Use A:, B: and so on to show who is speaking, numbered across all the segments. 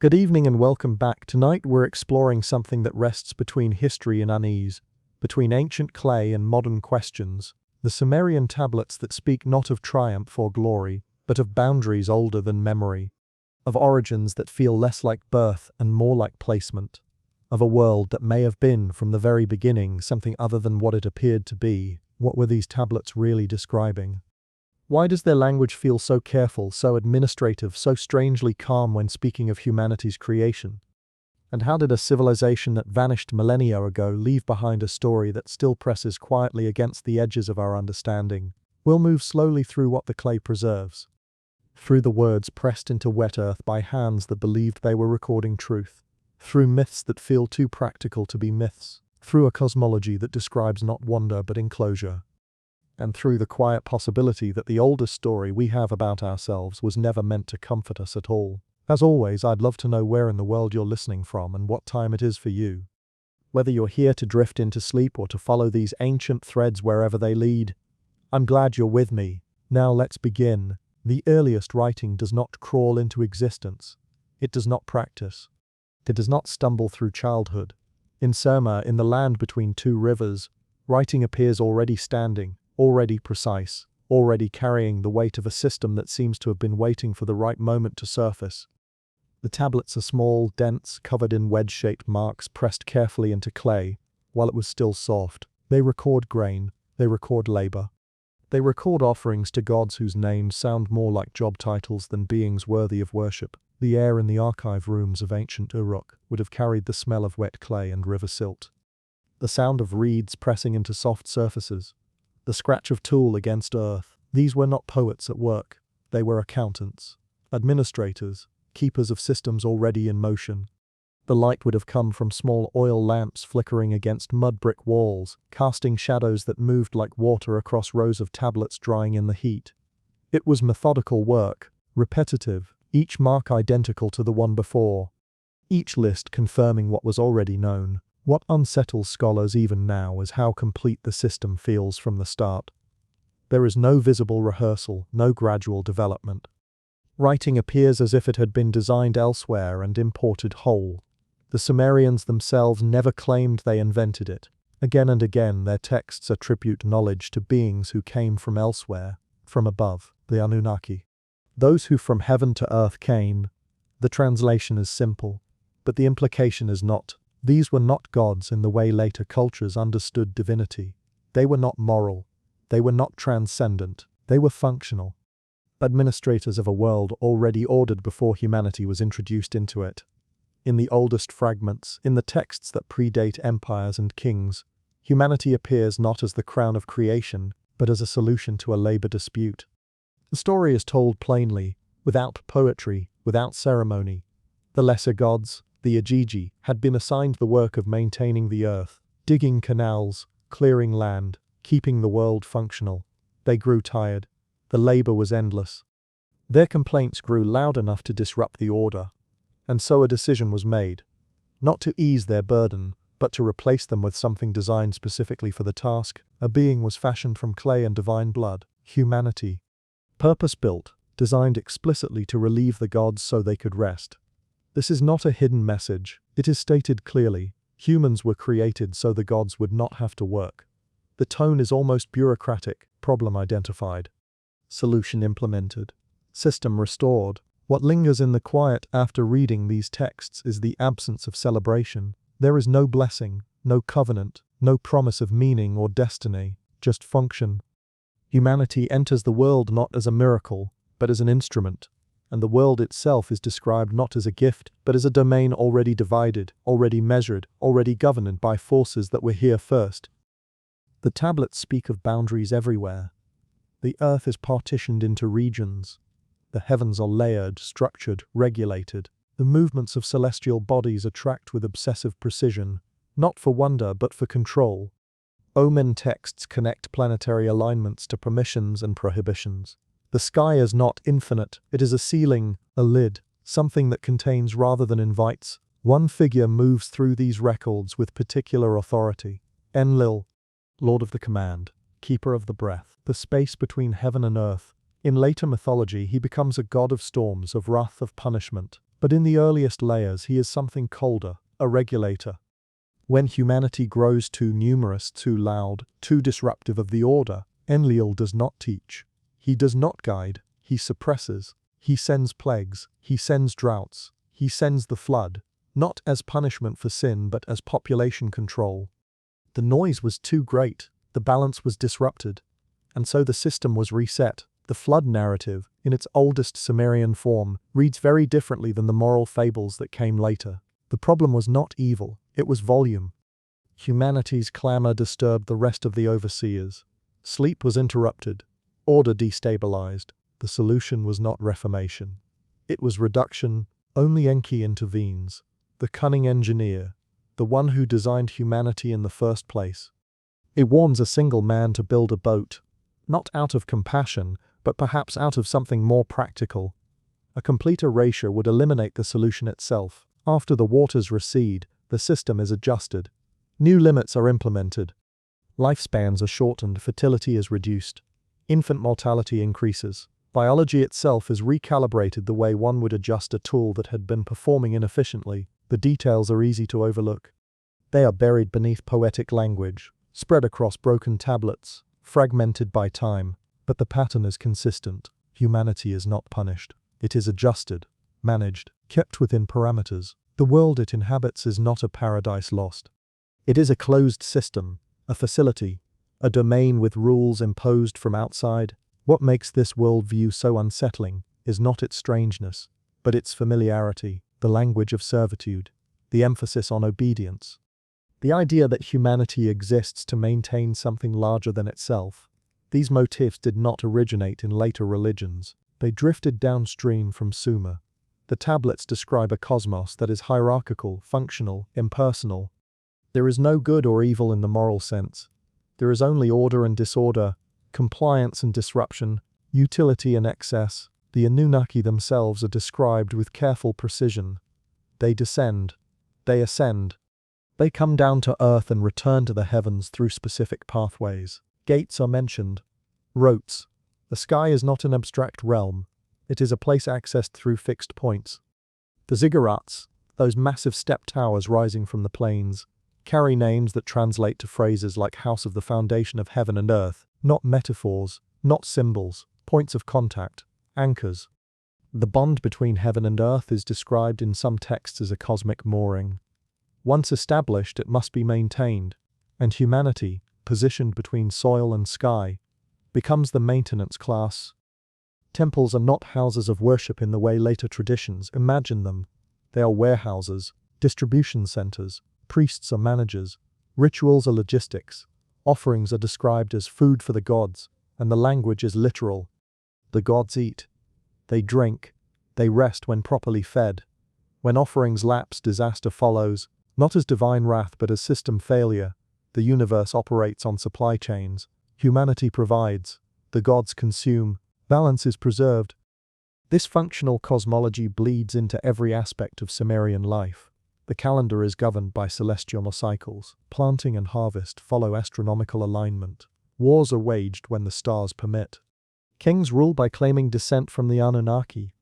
A: Good evening and welcome back. Tonight we're exploring something that rests between history and unease, between ancient clay and modern questions, the Sumerian tablets that speak not of triumph or glory, but of boundaries older than memory, of origins that feel less like birth and more like placement, of a world that may have been from the very beginning something other than what it appeared to be. What were these tablets really describing? Why does their language feel so careful, so administrative, so strangely calm when speaking of humanity's creation? And how did a civilization that vanished millennia ago leave behind a story that still presses quietly against the edges of our understanding? We'll move slowly through what the clay preserves, through the words pressed into wet earth by hands that believed they were recording truth, through myths that feel too practical to be myths, through a cosmology that describes not wonder but enclosure, and through the quiet possibility that the oldest story we have about ourselves was never meant to comfort us at all. As always, I'd love to know where in the world you're listening from and what time it is for you. Whether you're here to drift into sleep or to follow these ancient threads wherever they lead, I'm glad you're with me. Now let's begin. The earliest writing does not crawl into existence. It does not practice. It does not stumble through childhood. In Sumer, in the land between two rivers, writing appears already standing, already precise, already carrying the weight of a system that seems to have been waiting for the right moment to surface. The tablets are small, dense, covered in wedge-shaped marks pressed carefully into clay, while it was still soft. They record grain, they record labor. They record offerings to gods whose names sound more like job titles than beings worthy of worship. The air in the archive rooms of ancient Uruk would have carried the smell of wet clay and river silt. The sound of reeds pressing into soft surfaces, the scratch of tool against earth. These were not poets at work. They were accountants, administrators, keepers of systems already in motion. The light would have come from small oil lamps flickering against mud brick walls, casting shadows that moved like water across rows of tablets drying in the heat. It was methodical work, repetitive, each mark identical to the one before, each list confirming what was already known. What unsettles scholars even now is how complete the system feels from the start. There is no visible rehearsal, no gradual development. Writing appears as if it had been designed elsewhere and imported whole. The Sumerians themselves never claimed they invented it. Again and again their texts attribute knowledge to beings who came from elsewhere, from above, the Anunnaki. Those who from heaven to earth came. The translation is simple, but the implication is not. These were not gods in the way later cultures understood divinity. They were not moral. They were not transcendent. They were functional. Administrators of a world already ordered before humanity was introduced into it. In the oldest fragments, in the texts that predate empires and kings, humanity appears not as the crown of creation, but as a solution to a labor dispute. The story is told plainly, without poetry, without ceremony. The lesser gods, the Ajiji, had been assigned the work of maintaining the earth, digging canals, clearing land, keeping the world functional. They grew tired. The labor was endless. Their complaints grew loud enough to disrupt the order. And so a decision was made. Not to ease their burden, but to replace them with something designed specifically for the task. A being was fashioned from clay and divine blood, humanity. Purpose-built, designed explicitly to relieve the gods so they could rest. This is not a hidden message. It is stated clearly. Humans were created so the gods would not have to work. The tone is almost bureaucratic. Problem identified. Solution implemented. System restored. What lingers in the quiet after reading these texts is the absence of celebration. There is no blessing, no covenant, no promise of meaning or destiny, just function. Humanity enters the world not as a miracle, but as an instrument. And the world itself is described not as a gift, but as a domain already divided, already measured, already governed by forces that were here first. The tablets speak of boundaries everywhere. The earth is partitioned into regions. The heavens are layered, structured, regulated. The movements of celestial bodies are tracked with obsessive precision, not for wonder but for control. Omen texts connect planetary alignments to permissions and prohibitions. The sky is not infinite, it is a ceiling, a lid, something that contains rather than invites. One figure moves through these records with particular authority. Enlil, Lord of the Command, Keeper of the Breath, the space between heaven and earth. In later mythology he becomes a god of storms, of wrath, of punishment. But in the earliest layers he is something colder, a regulator. When humanity grows too numerous, too loud, too disruptive of the order, Enlil does not teach. He does not guide, he suppresses. He sends plagues, he sends droughts, he sends the flood, not as punishment for sin but as population control. The noise was too great, the balance was disrupted, and so the system was reset. The flood narrative, in its oldest Sumerian form, reads very differently than the moral fables that came later. The problem was not evil, it was volume. Humanity's clamor disturbed the rest of the overseers. Sleep was interrupted, order destabilized. The solution was not reformation. It was reduction. Only Enki intervenes, the cunning engineer, the one who designed humanity in the first place. It warns a single man to build a boat, not out of compassion, but perhaps out of something more practical. A complete erasure would eliminate the solution itself. After the waters recede, the system is adjusted. New limits are implemented. Lifespans are shortened, fertility is reduced. Infant mortality increases. Biology itself is recalibrated the way one would adjust a tool that had been performing inefficiently. The details are easy to overlook. They are buried beneath poetic language, spread across broken tablets, fragmented by time, but the pattern is consistent. Humanity is not punished. It is adjusted, managed, kept within parameters. The world it inhabits is not a paradise lost. It is a closed system, a facility, a domain with rules imposed from outside. What makes this worldview so unsettling is not its strangeness, but its familiarity, the language of servitude, the emphasis on obedience. The idea that humanity exists to maintain something larger than itself. These motifs did not originate in later religions. They drifted downstream from Sumer. The tablets describe a cosmos that is hierarchical, functional, impersonal. There is no good or evil in the moral sense. There is only order and disorder, compliance and disruption, utility and excess. The Anunnaki themselves are described with careful precision. They descend. They ascend. They come down to earth and return to the heavens through specific pathways. Gates are mentioned. Rotes. The sky is not an abstract realm. It is a place accessed through fixed points. The ziggurats, those massive step towers rising from the plains, carry names that translate to phrases like House of the Foundation of Heaven and Earth, not metaphors, not symbols, points of contact, anchors. The bond between heaven and earth is described in some texts as a cosmic mooring. Once established, it must be maintained, and humanity, positioned between soil and sky, becomes the maintenance class. Temples are not houses of worship in the way later traditions imagine them. They are warehouses, distribution centers. Priests are managers, rituals are logistics, offerings are described as food for the gods, and the language is literal. The gods eat, they drink, they rest when properly fed. When offerings lapse, disaster follows, not as divine wrath but as system failure. The universe operates on supply chains. Humanity provides, the gods consume, balance is preserved. This functional cosmology bleeds into every aspect of Sumerian life. The calendar is governed by celestial cycles. Planting and harvest follow astronomical alignment. Wars are waged when the stars permit. Kings rule by claiming descent from the Anunnaki.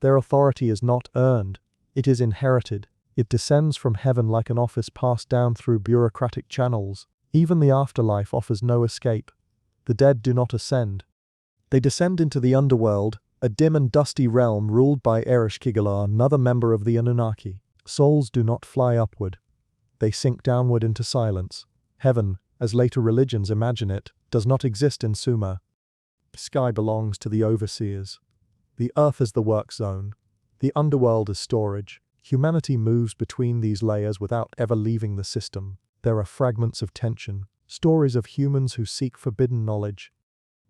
A: Their authority is not earned, it is inherited. It descends from heaven like an office passed down through bureaucratic channels. Even the afterlife offers no escape. The dead do not ascend. They descend into the underworld, a dim and dusty realm ruled by Ereshkigal, another member of the Anunnaki. Souls do not fly upward. They sink downward into silence. Heaven, as later religions imagine it, does not exist in Sumer. The sky belongs to the overseers. The earth is the work zone. The underworld is storage. Humanity moves between these layers without ever leaving the system. There are fragments of tension, stories of humans who seek forbidden knowledge.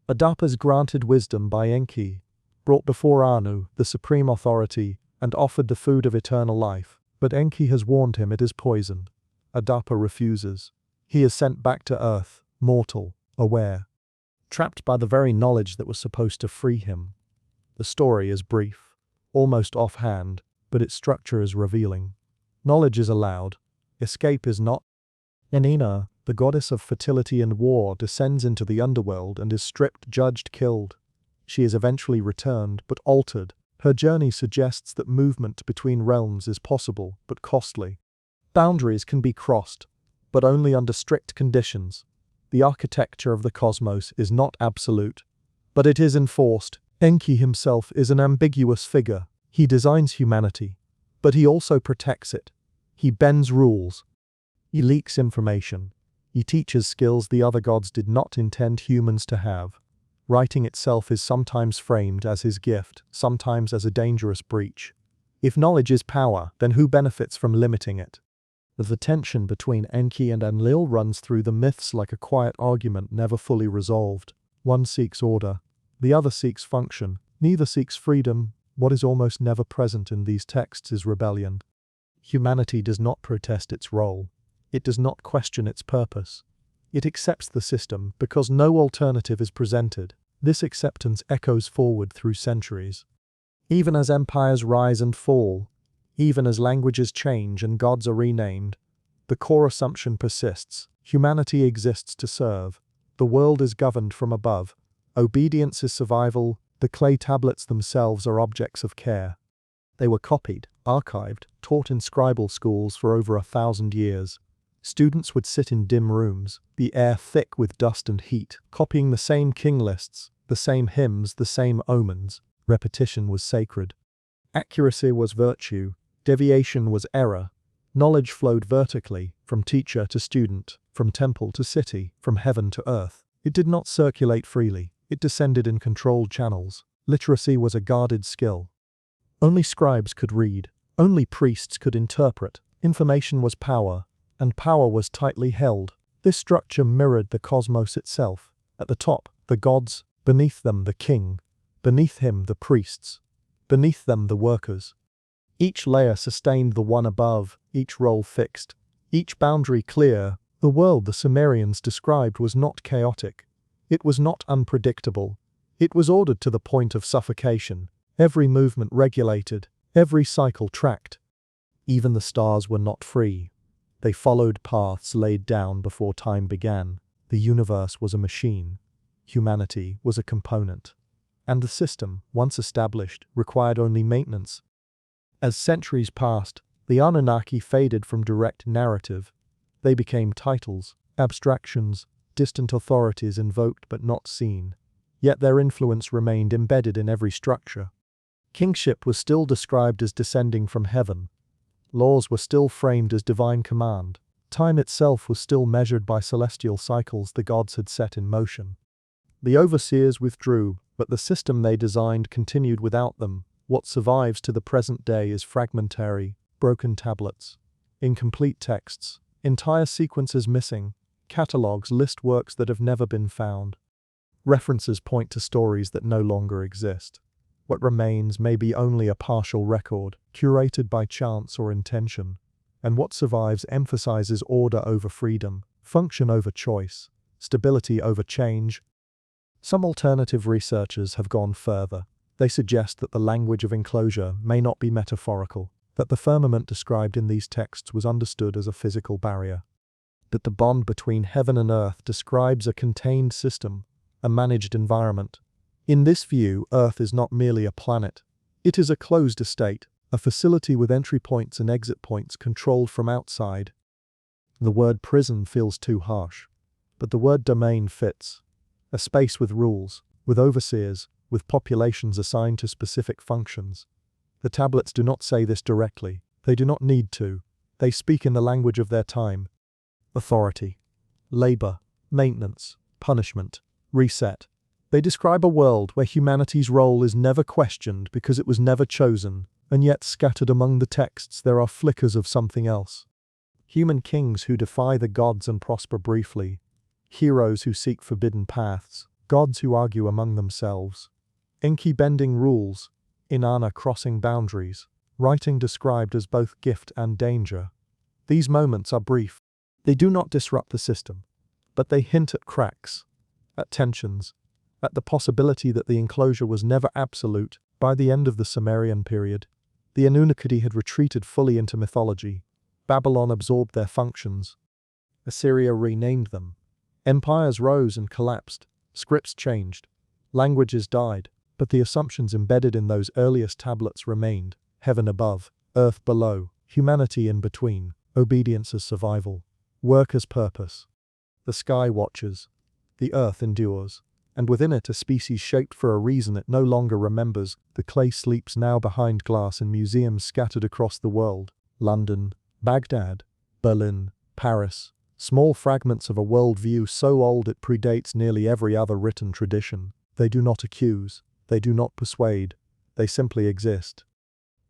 A: Adapa is granted wisdom by Enki, brought before Anu, the supreme authority, and offered the food of eternal life. But Enki has warned him it is poisoned. Adapa refuses. He is sent back to earth, mortal, aware, trapped by the very knowledge that was supposed to free him. The story is brief, almost offhand, but its structure is revealing. Knowledge is allowed, escape is not. Enina, the goddess of fertility and war, descends into the underworld and is stripped, judged, killed. She is eventually returned, but altered, Her journey suggests that movement between realms is possible but costly. Boundaries can be crossed, but only under strict conditions. The architecture of the cosmos is not absolute, but it is enforced. Enki himself is an ambiguous figure. He designs humanity, but he also protects it. He bends rules. He leaks information. He teaches skills the other gods did not intend humans to have. Writing itself is sometimes framed as his gift, sometimes as a dangerous breach. If knowledge is power, then who benefits from limiting it? The tension between Enki and Enlil runs through the myths like a quiet argument never fully resolved. One seeks order, the other seeks function. Neither seeks freedom. What is almost never present in these texts is rebellion. Humanity does not protest its role. It does not question its purpose. It accepts the system because no alternative is presented. This acceptance echoes forward through centuries. Even as empires rise and fall, even as languages change and gods are renamed, the core assumption persists. Humanity exists to serve. The world is governed from above. Obedience is survival. The clay tablets themselves are objects of care. They were copied, archived, taught in scribal schools for over 1,000 years. Students would sit in dim rooms, the air thick with dust and heat, copying the same king lists, the same hymns, the same omens. Repetition was sacred. Accuracy was virtue. Deviation was error. Knowledge flowed vertically, from teacher to student, from temple to city, from heaven to earth. It did not circulate freely. It descended in controlled channels. Literacy was a guarded skill. Only scribes could read. Only priests could interpret. Information was power, and power was tightly held. This structure mirrored the cosmos itself. At the top, the gods, beneath them the king, beneath him the priests, beneath them the workers. Each layer sustained the one above, each role fixed, each boundary clear. The world the Sumerians described was not chaotic. It was not unpredictable. It was ordered to the point of suffocation, every movement regulated, every cycle tracked. Even the stars were not free. They followed paths laid down before time began. The universe was a machine. Humanity was a component. And the system, once established, required only maintenance. As centuries passed, the Anunnaki faded from direct narrative. They became titles, abstractions, distant authorities invoked but not seen. Yet their influence remained embedded in every structure. Kingship was still described as descending from heaven. Laws were still framed as divine command. Time itself was still measured by celestial cycles the gods had set in motion. The overseers withdrew, but the system they designed continued without them. What survives to the present day is fragmentary, broken tablets, incomplete texts, entire sequences missing, catalogues list works that have never been found. References point to stories that no longer exist. What remains may be only a partial record, curated by chance or intention. And what survives emphasizes order over freedom, function over choice, stability over change. Some alternative researchers have gone further. They suggest that the language of enclosure may not be metaphorical, that the firmament described in these texts was understood as a physical barrier, that the bond between heaven and earth describes a contained system, a managed environment. In this view, Earth is not merely a planet. It is a closed estate, a facility with entry points and exit points controlled from outside. The word prison feels too harsh, but the word domain fits. A space with rules, with overseers, with populations assigned to specific functions. The tablets do not say this directly. They do not need to. They speak in the language of their time. Authority, labor, maintenance, punishment, reset. They describe a world where humanity's role is never questioned because it was never chosen, and yet scattered among the texts there are flickers of something else. Human kings who defy the gods and prosper briefly. Heroes who seek forbidden paths. Gods who argue among themselves. Enki bending rules. Inanna crossing boundaries. Writing described as both gift and danger. These moments are brief. They do not disrupt the system, but they hint at cracks, at tensions, at the possibility that the enclosure was never absolute. By the end of the Sumerian period, the Anunnaki had retreated fully into mythology. Babylon absorbed their functions. Assyria renamed them. Empires rose and collapsed. Scripts changed. Languages died. But the assumptions embedded in those earliest tablets remained: heaven above, earth below, humanity in between, obedience as survival, work as purpose. The sky watches, the earth endures, and within it a species shaped for a reason it no longer remembers. The clay sleeps now behind glass in museums scattered across the world: London, Baghdad, Berlin, Paris, small fragments of a worldview so old it predates nearly every other written tradition. They do not accuse, they do not persuade, they simply exist.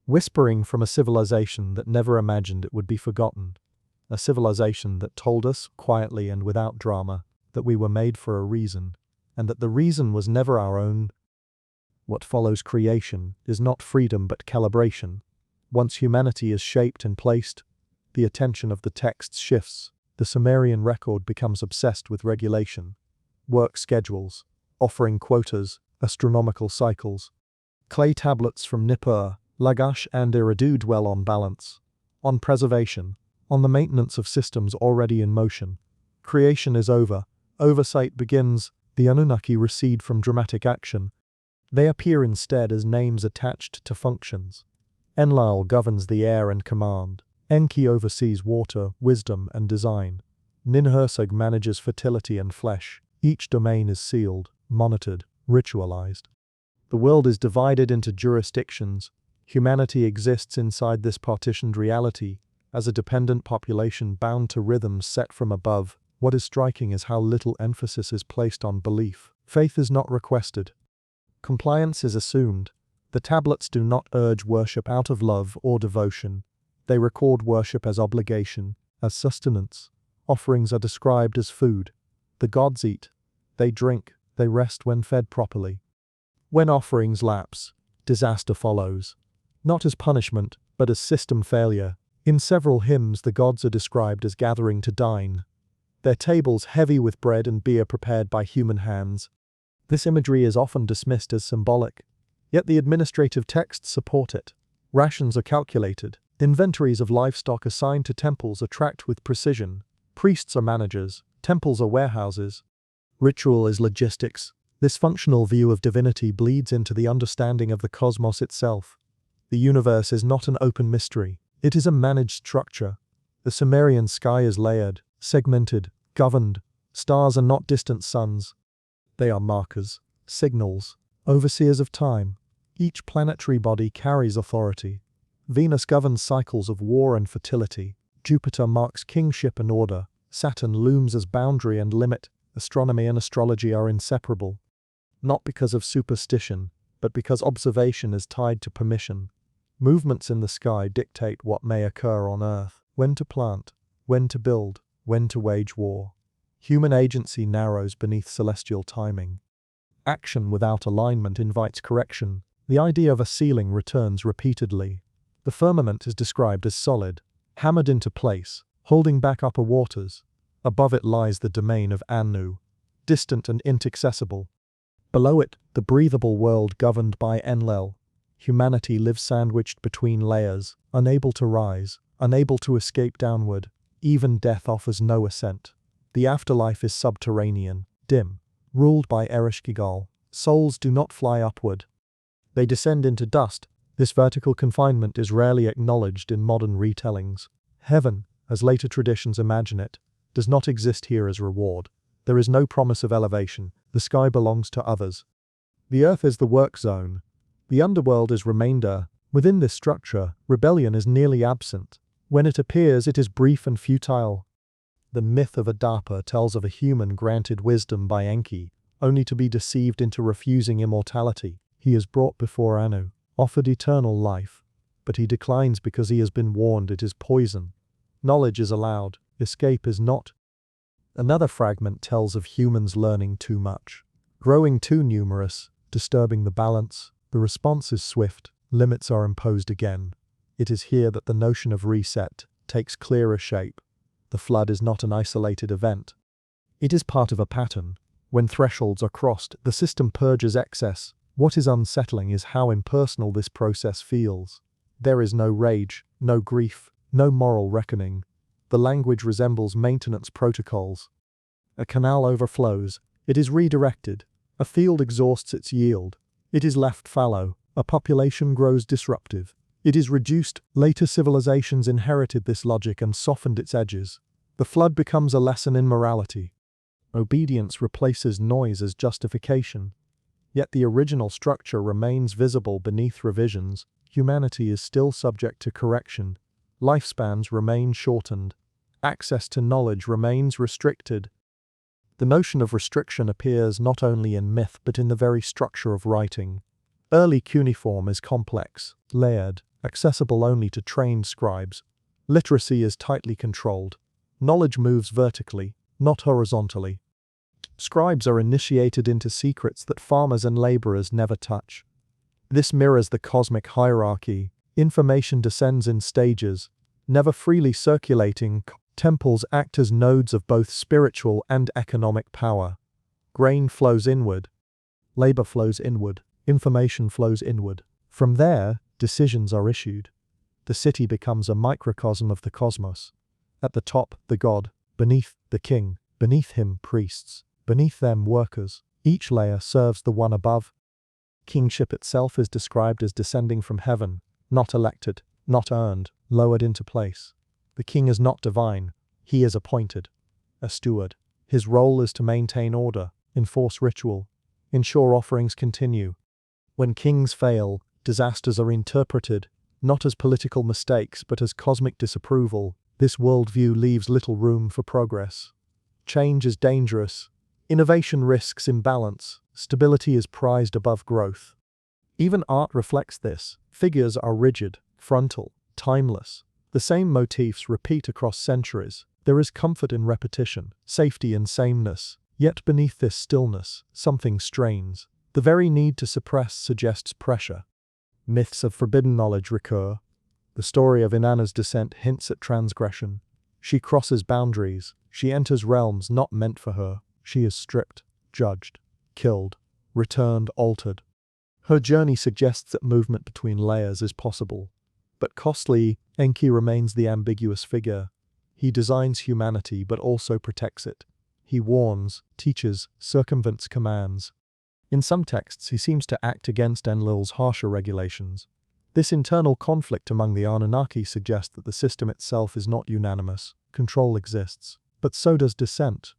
A: Whispering from a civilization that never imagined it would be forgotten. A civilization that told us, quietly and without drama, that we were made for a reason, and that the reason was never our own. What follows creation is not freedom but calibration. Once humanity is shaped and placed, the attention of the texts shifts. The Sumerian record becomes obsessed with regulation, work schedules, offering quotas, astronomical cycles. Clay tablets from Nippur, Lagash and Eridu dwell on balance, on preservation, on the maintenance of systems already in motion. Creation is over, oversight begins, the Anunnaki recede from dramatic action. They appear instead as names attached to functions. Enlil governs the air and command. Enki oversees water, wisdom, and design. Ninhursag manages fertility and flesh. Each domain is sealed, monitored, ritualized. The world is divided into jurisdictions. Humanity exists inside this partitioned reality, as a dependent population bound to rhythms set from above. What is striking is how little emphasis is placed on belief. Faith is not requested. Compliance is assumed. The tablets do not urge worship out of love or devotion. They record worship as obligation, as sustenance. Offerings are described as food. The gods eat. They drink. They rest when fed properly. When offerings lapse, disaster follows. Not as punishment, but as system failure. In several hymns the gods are described as gathering to dine. Their tables heavy with bread and beer prepared by human hands. This imagery is often dismissed as symbolic, yet the administrative texts support it. Rations are calculated. Inventories of livestock assigned to temples are tracked with precision. Priests are managers. Temples are warehouses. Ritual is logistics. This functional view of divinity bleeds into the understanding of the cosmos itself. The universe is not an open mystery. It is a managed structure. The Sumerian sky is layered, segmented, governed. Stars are not distant suns. They are markers, signals, overseers of time. Each planetary body carries authority. Venus governs cycles of war and fertility. Jupiter marks kingship and order. Saturn looms as boundary and limit. Astronomy and astrology are inseparable. Not because of superstition, but because observation is tied to permission. Movements in the sky dictate what may occur on Earth: when to plant, when to build, when to wage war. Human agency narrows beneath celestial timing. Action without alignment invites correction. The idea of a ceiling returns repeatedly. The firmament is described as solid, hammered into place, holding back upper waters. Above it lies the domain of Anu, distant and inaccessible. Below it, the breathable world governed by Enlil. Humanity lives sandwiched between layers, unable to rise, unable to escape downward. Even death offers no ascent. The afterlife is subterranean, dim, ruled by Ereshkigal. Souls do not fly upward. They descend into dust. This vertical confinement is rarely acknowledged in modern retellings. Heaven, as later traditions imagine it, does not exist here as reward. There is no promise of elevation. The sky belongs to others. The earth is the work zone. The underworld is remainder. Within this structure, rebellion is nearly absent. When it appears, it is brief and futile. The myth of Adapa tells of a human granted wisdom by Enki, only to be deceived into refusing immortality. He is brought before Anu, offered eternal life, but he declines because he has been warned it is poison. Knowledge is allowed, escape is not. Another fragment tells of humans learning too much, growing too numerous, disturbing the balance. The response is swift, limits are imposed again. It is here that the notion of reset takes clearer shape. The flood is not an isolated event. It is part of a pattern. When thresholds are crossed, the system purges excess. What is unsettling is how impersonal this process feels. There is no rage, no grief, no moral reckoning. The language resembles maintenance protocols. A canal overflows. It is redirected. A field exhausts its yield. It is left fallow. A population grows disruptive. It is reduced. Later civilizations inherited this logic and softened its edges. The flood becomes a lesson in morality. Obedience replaces noise as justification. Yet the original structure remains visible beneath revisions. Humanity is still subject to correction. Lifespans remain shortened. Access to knowledge remains restricted. The notion of restriction appears not only in myth but in the very structure of writing. Early cuneiform is complex, layered, accessible only to trained scribes. Literacy is tightly controlled. Knowledge moves vertically, not horizontally. Scribes are initiated into secrets that farmers and laborers never touch. This mirrors the cosmic hierarchy. Information descends in stages, never freely circulating. Temples act as nodes of both spiritual and economic power. Grain flows inward. Labor flows inward. Information flows inward. From there, decisions are issued. The city becomes a microcosm of the cosmos. At the top, the god. Beneath, the king. Beneath him, priests. Beneath them, workers. Each layer serves the one above. Kingship itself is described as descending from heaven, not elected, not earned, lowered into place. The king is not divine. He is appointed. A steward. His role is to maintain order, enforce ritual, ensure offerings continue. When kings fail, disasters are interpreted, not as political mistakes but as cosmic disapproval. This worldview leaves little room for progress. Change is dangerous. Innovation risks imbalance. Stability is prized above growth. Even art reflects this. Figures are rigid, frontal, timeless. The same motifs repeat across centuries. There is comfort in repetition, safety in sameness. Yet beneath this stillness, something strains. The very need to suppress suggests pressure. Myths of forbidden knowledge recur. The story of Inanna's descent hints at transgression. She crosses boundaries. She enters realms not meant for her. She is stripped, judged, killed, returned, altered. Her journey suggests that movement between layers is possible. But costly, Enki remains the ambiguous figure. He designs humanity but also protects it. He warns, teaches, circumvents commands. In some texts he seems to act against Enlil's harsher regulations. This internal conflict among the Anunnaki suggests that the system itself is not unanimous. Control exists, but so does dissent.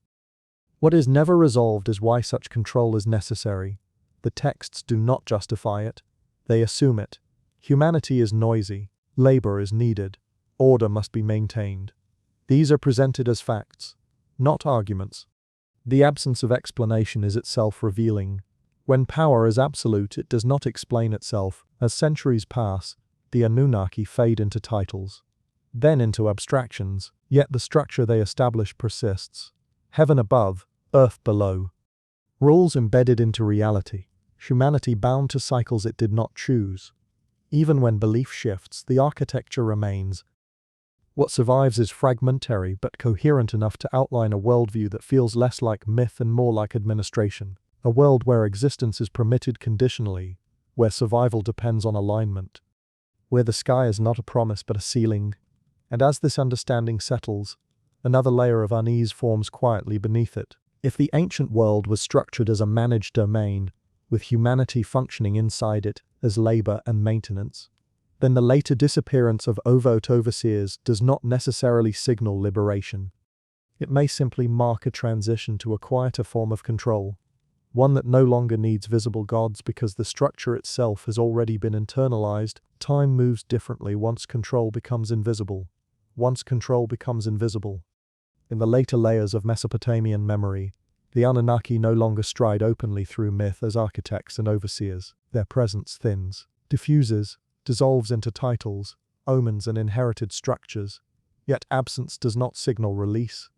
A: What is never resolved is why such control is necessary. The texts do not justify it. They assume it. Humanity is noisy. Labor is needed. Order must be maintained. These are presented as facts, not arguments. The absence of explanation is itself revealing. When power is absolute, it does not explain itself. As centuries pass, the Anunnaki fade into titles, then into abstractions, yet the structure they establish persists. Heaven above, earth below. Rules embedded into reality. Humanity bound to cycles it did not choose. Even when belief shifts, the architecture remains. What survives is fragmentary but coherent enough to outline a worldview that feels less like myth and more like administration. A world where existence is permitted conditionally, where survival depends on alignment, where the sky is not a promise but a ceiling. And as this understanding settles, another layer of unease forms quietly beneath it. If the ancient world was structured as a managed domain, with humanity functioning inside it as labor and maintenance, then the later disappearance of overt overseers does not necessarily signal liberation. It may simply mark a transition to a quieter form of control, one that no longer needs visible gods because the structure itself has already been internalized. Time moves differently once control becomes invisible. Once control becomes invisible. In the later layers of Mesopotamian memory, the Anunnaki no longer stride openly through myth as architects and overseers. Their presence thins, diffuses, dissolves into titles, omens and inherited structures. Yet absence does not signal release.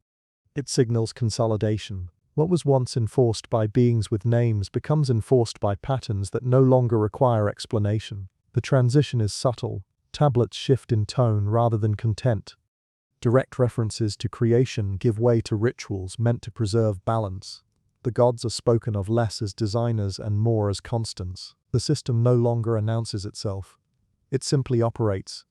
A: It signals consolidation. What was once enforced by beings with names becomes enforced by patterns that no longer require explanation. The transition is subtle. Tablets shift in tone rather than content. Direct references to creation give way to rituals meant to preserve balance. The gods are spoken of less as designers and more as constants. The system no longer announces itself. It simply operates.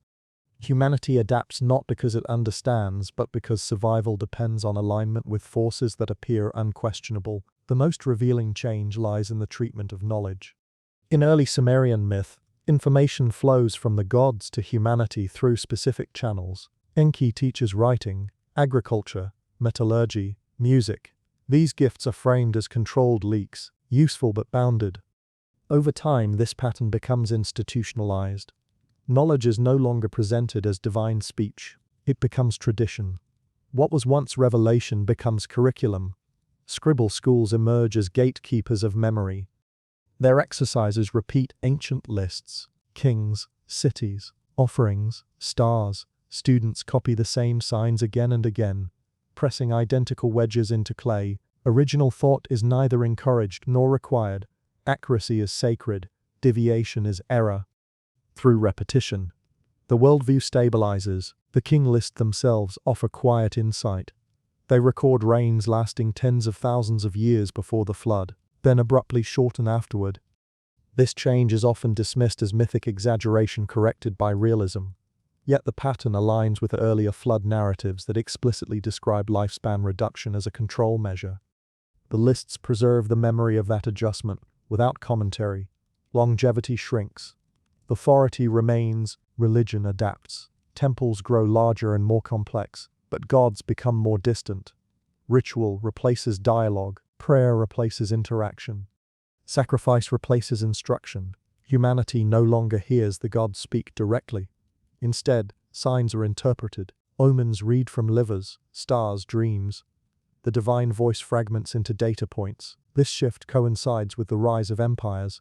A: Humanity adapts not because it understands, but because survival depends on alignment with forces that appear unquestionable. The most revealing change lies in the treatment of knowledge. In early Sumerian myth, information flows from the gods to humanity through specific channels. Enki teaches writing, agriculture, metallurgy, music. These gifts are framed as controlled leaks, useful but bounded. Over time, this pattern becomes institutionalized. Knowledge is no longer presented as divine speech. It becomes tradition. What was once revelation becomes curriculum. Scribble schools emerge as gatekeepers of memory. Their exercises repeat ancient lists, kings, cities, offerings, stars. Students copy the same signs again and again, pressing identical wedges into clay. Original thought is neither encouraged nor required. Accuracy is sacred, deviation is error. Through repetition, the worldview stabilizes. The king list themselves offer quiet insight. They record reigns lasting tens of thousands of years before the flood, then abruptly shorten afterward. This change is often dismissed as mythic exaggeration corrected by realism. Yet the pattern aligns with earlier flood narratives that explicitly describe lifespan reduction as a control measure. The lists preserve the memory of that adjustment. Without commentary, longevity shrinks. Authority remains, religion adapts. Temples grow larger and more complex, but gods become more distant. Ritual replaces dialogue, prayer replaces interaction. Sacrifice replaces instruction. Humanity no longer hears the gods speak directly. Instead, signs are interpreted. Omens read from livers, stars dreams. The divine voice fragments into data points. This shift coincides with the rise of empires.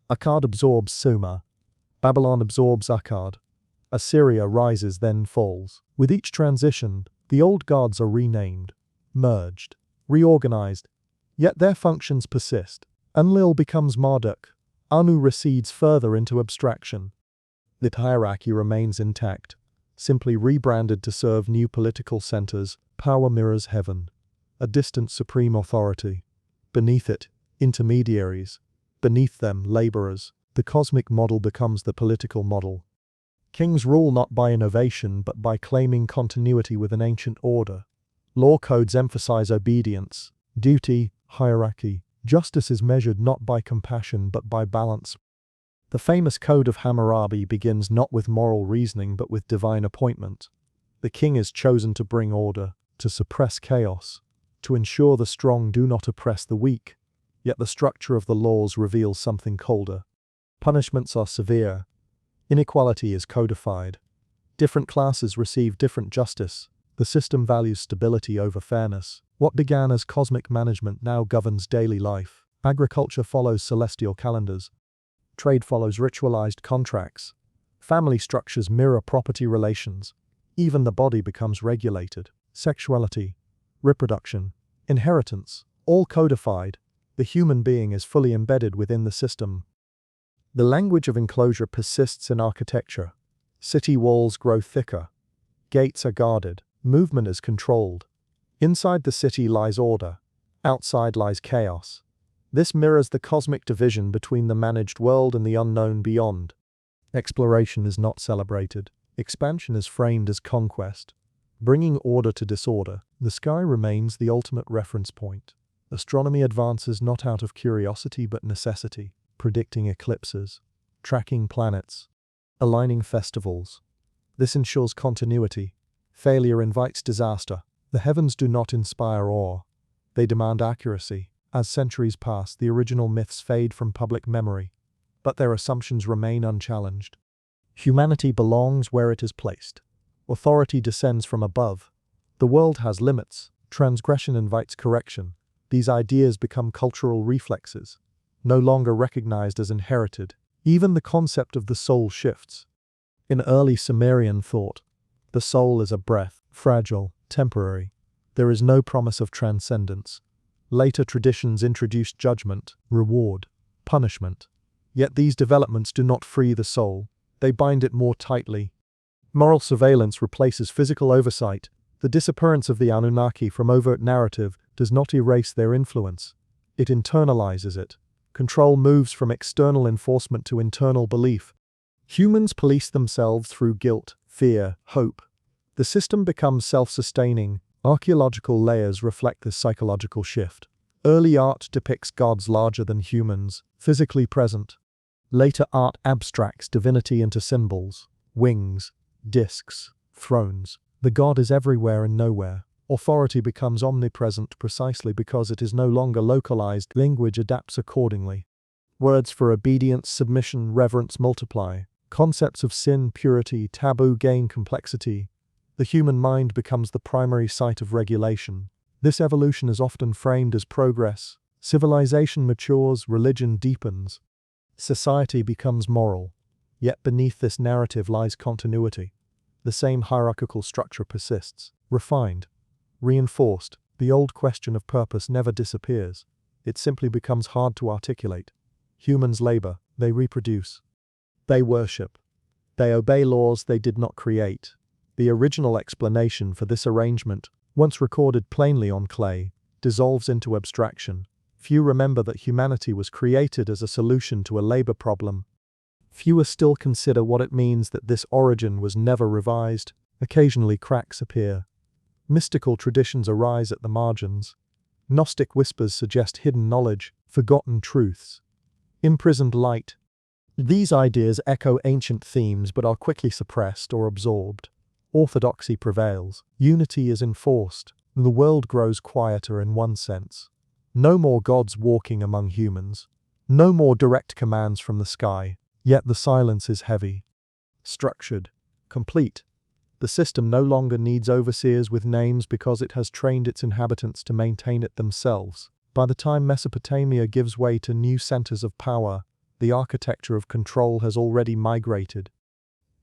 A: Akkad absorbs Sumer. Babylon absorbs Akkad. Assyria rises then falls. With each transition, the old gods are renamed, merged, reorganized. Yet their functions persist. Enlil becomes Marduk. Anu recedes further into abstraction. The hierarchy remains intact, simply rebranded to serve new political centers. Power mirrors heaven, a distant supreme authority. Beneath it, intermediaries. Beneath them, laborers. The cosmic model becomes the political model. Kings rule not by innovation but by claiming continuity with an ancient order. Law codes emphasize obedience, duty, hierarchy. Justice is measured not by compassion but by balance. The famous Code of Hammurabi begins not with moral reasoning but with divine appointment. The king is chosen to bring order, to suppress chaos, to ensure the strong do not oppress the weak. Yet the structure of the laws reveals something colder. Punishments are severe. Inequality is codified. Different classes receive different justice. The system values stability over fairness. What began as cosmic management now governs daily life. Agriculture follows celestial calendars. Trade follows ritualized contracts. Family structures mirror property relations. Even the body becomes regulated. Sexuality, reproduction, inheritance, all codified. The human being is fully embedded within the system. The language of enclosure persists in architecture. City walls grow thicker. Gates are guarded. Movement is controlled. Inside the city lies order. Outside lies chaos. This mirrors the cosmic division between the managed world and the unknown beyond. Exploration is not celebrated. Expansion is framed as conquest. Bringing order to disorder, the sky remains the ultimate reference point. Astronomy advances not out of curiosity but necessity, predicting eclipses, tracking planets, aligning festivals. This ensures continuity. Failure invites disaster. The heavens do not inspire awe. They demand accuracy. As centuries pass, the original myths fade from public memory, but their assumptions remain unchallenged. Humanity belongs where it is placed. Authority descends from above. The world has limits. Transgression invites correction. These ideas become cultural reflexes, no longer recognized as inherited. Even the concept of the soul shifts. In early Sumerian thought, the soul is a breath, fragile, temporary. There is no promise of transcendence. Later traditions introduced judgment, reward, punishment. Yet these developments do not free the soul. They bind it more tightly. Moral surveillance replaces physical oversight. The disappearance of the Anunnaki from overt narrative does not erase their influence. It internalizes it. Control moves from external enforcement to internal belief. Humans police themselves through guilt, fear, hope. The system becomes self-sustaining. Archaeological layers reflect this psychological shift. Early art depicts gods larger than humans, physically present. Later art abstracts divinity into symbols, wings, discs, thrones. The god is everywhere and nowhere. Authority becomes omnipresent precisely because it is no longer localized. Language adapts accordingly. Words for obedience, submission, reverence multiply. Concepts of sin, purity, taboo gain complexity. The human mind becomes the primary site of regulation. This evolution is often framed as progress. Civilization matures, religion deepens. Society becomes moral. Yet beneath this narrative lies continuity. The same hierarchical structure persists, refined, reinforced. The old question of purpose never disappears. It simply becomes hard to articulate. Humans labor, they reproduce. They worship. They obey laws they did not create. The original explanation for this arrangement, once recorded plainly on clay, dissolves into abstraction. Few remember that humanity was created as a solution to a labor problem. Fewer still consider what it means that this origin was never revised. Occasionally cracks appear. Mystical traditions arise at the margins. Gnostic whispers suggest hidden knowledge, forgotten truths, imprisoned light. These ideas echo ancient themes but are quickly suppressed or absorbed. Orthodoxy prevails. Unity is enforced. The world grows quieter in one sense. No more gods walking among humans. No more direct commands from the sky. Yet the silence is heavy. Structured. Complete. The system no longer needs overseers with names because it has trained its inhabitants to maintain it themselves. By the time Mesopotamia gives way to new centers of power, the architecture of control has already migrated.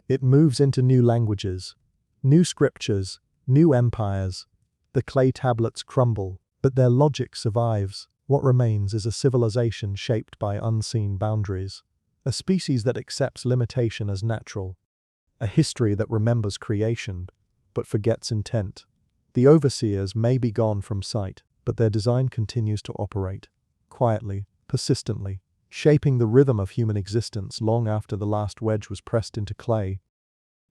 A: It moves into new languages, new scriptures, new empires. The clay tablets crumble, but their logic survives. What remains is a civilization shaped by unseen boundaries. A species that accepts limitation as natural. A history that remembers creation, but forgets intent. The overseers may be gone from sight, but their design continues to operate. Quietly, persistently, shaping the rhythm of human existence long after the last wedge was pressed into clay.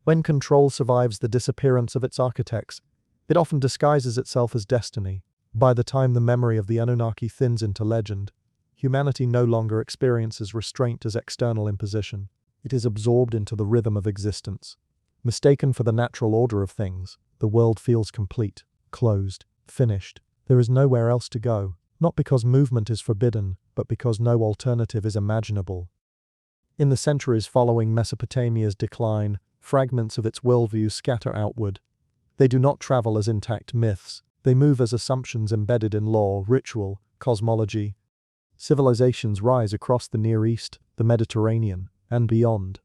A: When control survives the disappearance of its architects, it often disguises itself as destiny. By the time the memory of the Anunnaki thins into legend, humanity no longer experiences restraint as external imposition. It is absorbed into the rhythm of existence. Mistaken for the natural order of things, the world feels complete, closed, finished. There is nowhere else to go, not because movement is forbidden, but because no alternative is imaginable. In the centuries following Mesopotamia's decline, fragments of its worldview scatter outward. They do not travel as intact myths, they move as assumptions embedded in law, ritual, cosmology. Civilizations rise across the Near East, the Mediterranean, and beyond,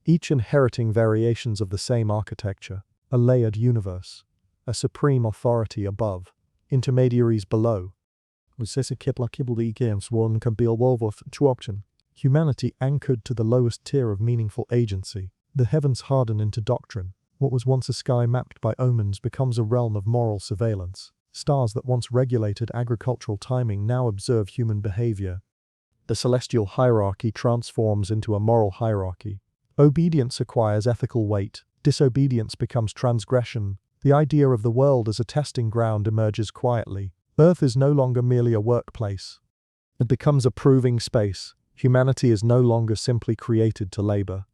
A: each inheriting variations of the same architecture, a layered universe, a supreme authority above, intermediaries below. Humanity anchored to the lowest tier of meaningful agency. The heavens harden into doctrine. What was once a sky mapped by omens becomes a realm of moral surveillance. Stars that once regulated agricultural timing now observe human behavior. The celestial hierarchy transforms into a moral hierarchy. Obedience acquires ethical weight. Disobedience becomes transgression. The idea of the world as a testing ground emerges quietly. Earth is no longer merely a workplace. It becomes a proving space. Humanity is no longer simply created to labor.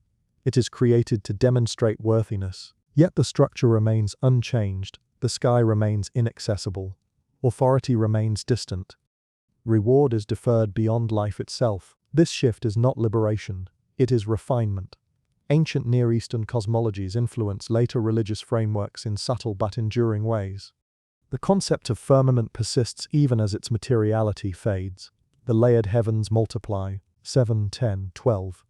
A: It is created to demonstrate worthiness. Yet the structure remains unchanged. The sky remains inaccessible. Authority remains distant. Reward is deferred beyond life itself. This shift is not liberation. It is refinement. Ancient Near Eastern cosmologies influence later religious frameworks in subtle but enduring ways. The concept of firmament persists even as its materiality fades. The layered heavens multiply. 7, 10, 12.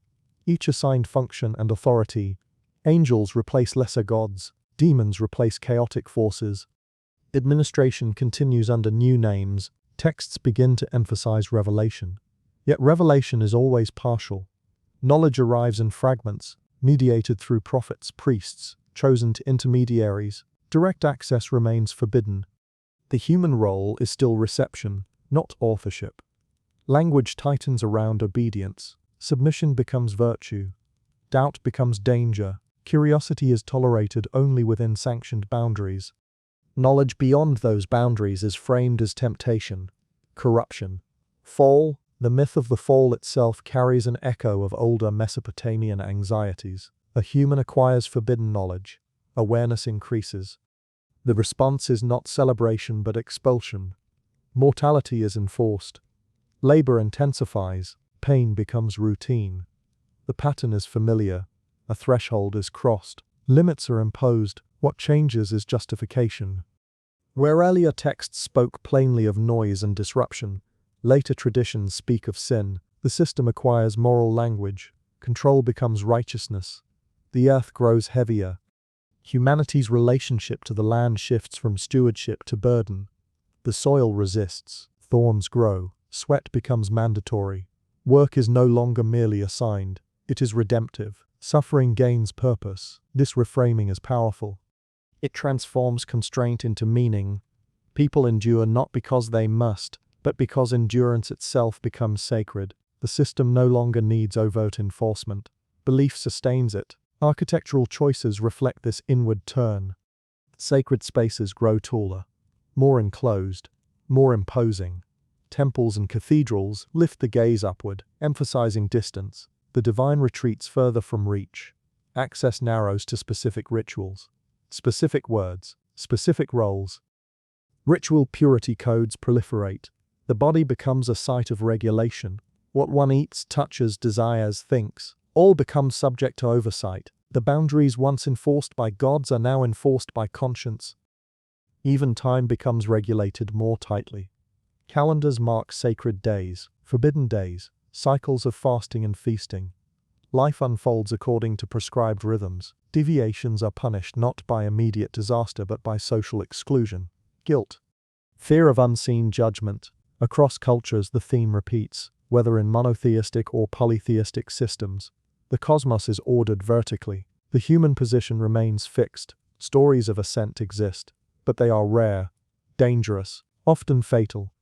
A: Each assigned function and authority. Angels replace lesser gods. Demons replace chaotic forces. Administration continues under new names. Texts begin to emphasize revelation. Yet revelation is always partial. Knowledge arrives in fragments, mediated through prophets, priests, chosen to intermediaries. Direct access remains forbidden. The human role is still reception, not authorship. Language tightens around obedience. Submission becomes virtue. Doubt becomes danger. Curiosity is tolerated only within sanctioned boundaries. Knowledge beyond those boundaries is framed as temptation, corruption, fall. The myth of the fall itself carries an echo of older Mesopotamian anxieties. A human acquires forbidden knowledge. Awareness increases. The response is not celebration but expulsion. Mortality is enforced. Labor intensifies. Pain becomes routine. The pattern is familiar. A threshold is crossed. Limits are imposed. What changes is justification. Where earlier texts spoke plainly of noise and disruption, later traditions speak of sin. The system acquires moral language. Control becomes righteousness. The earth grows heavier. Humanity's relationship to the land shifts from stewardship to burden. The soil resists. Thorns grow. Sweat becomes mandatory. Work is no longer merely assigned. It is redemptive. Suffering gains purpose. This reframing is powerful. It transforms constraint into meaning. People endure not because they must, but because endurance itself becomes sacred. The system no longer needs overt enforcement. Belief sustains it. Architectural choices reflect this inward turn. Sacred spaces grow taller, more enclosed, more imposing. Temples and cathedrals lift the gaze upward, emphasizing distance. The divine retreats further from reach. Access narrows to specific rituals, specific words, specific roles. Ritual purity codes proliferate. The body becomes a site of regulation. What one eats, touches, desires, thinks, all become subject to oversight. The boundaries once enforced by gods are now enforced by conscience. Even time becomes regulated more tightly. Calendars mark sacred days, forbidden days, cycles of fasting and feasting. Life unfolds according to prescribed rhythms. Deviations are punished not by immediate disaster but by social exclusion. Guilt. Fear of unseen judgment. Across cultures the theme repeats, whether in monotheistic or polytheistic systems. The cosmos is ordered vertically. The human position remains fixed. Stories of ascent exist, but they are rare, dangerous, often fatal.